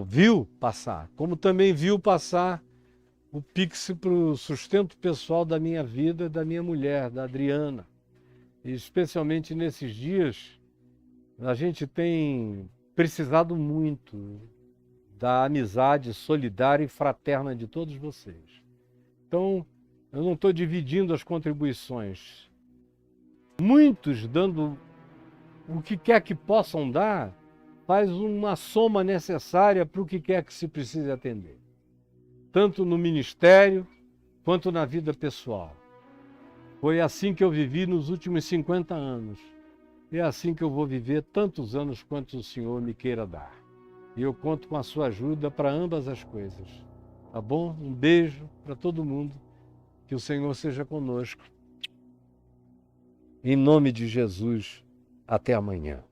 viu passar, como também viu passar o Pix para o sustento pessoal da minha vida, da minha mulher, da Adriana. E especialmente nesses dias, a gente tem precisado muito da amizade solidária e fraterna de todos vocês. Então, eu não estou dividindo as contribuições. Muitos dando o que quer que possam dar, faz uma soma necessária para o que quer que se precise atender. Tanto no ministério, quanto na vida pessoal. Foi assim que eu vivi nos últimos 50 anos. É assim que eu vou viver tantos anos quanto o Senhor me queira dar. E eu conto com a sua ajuda para ambas as coisas. Tá bom? Um beijo para todo mundo. Que o Senhor seja conosco. Em nome de Jesus, até amanhã.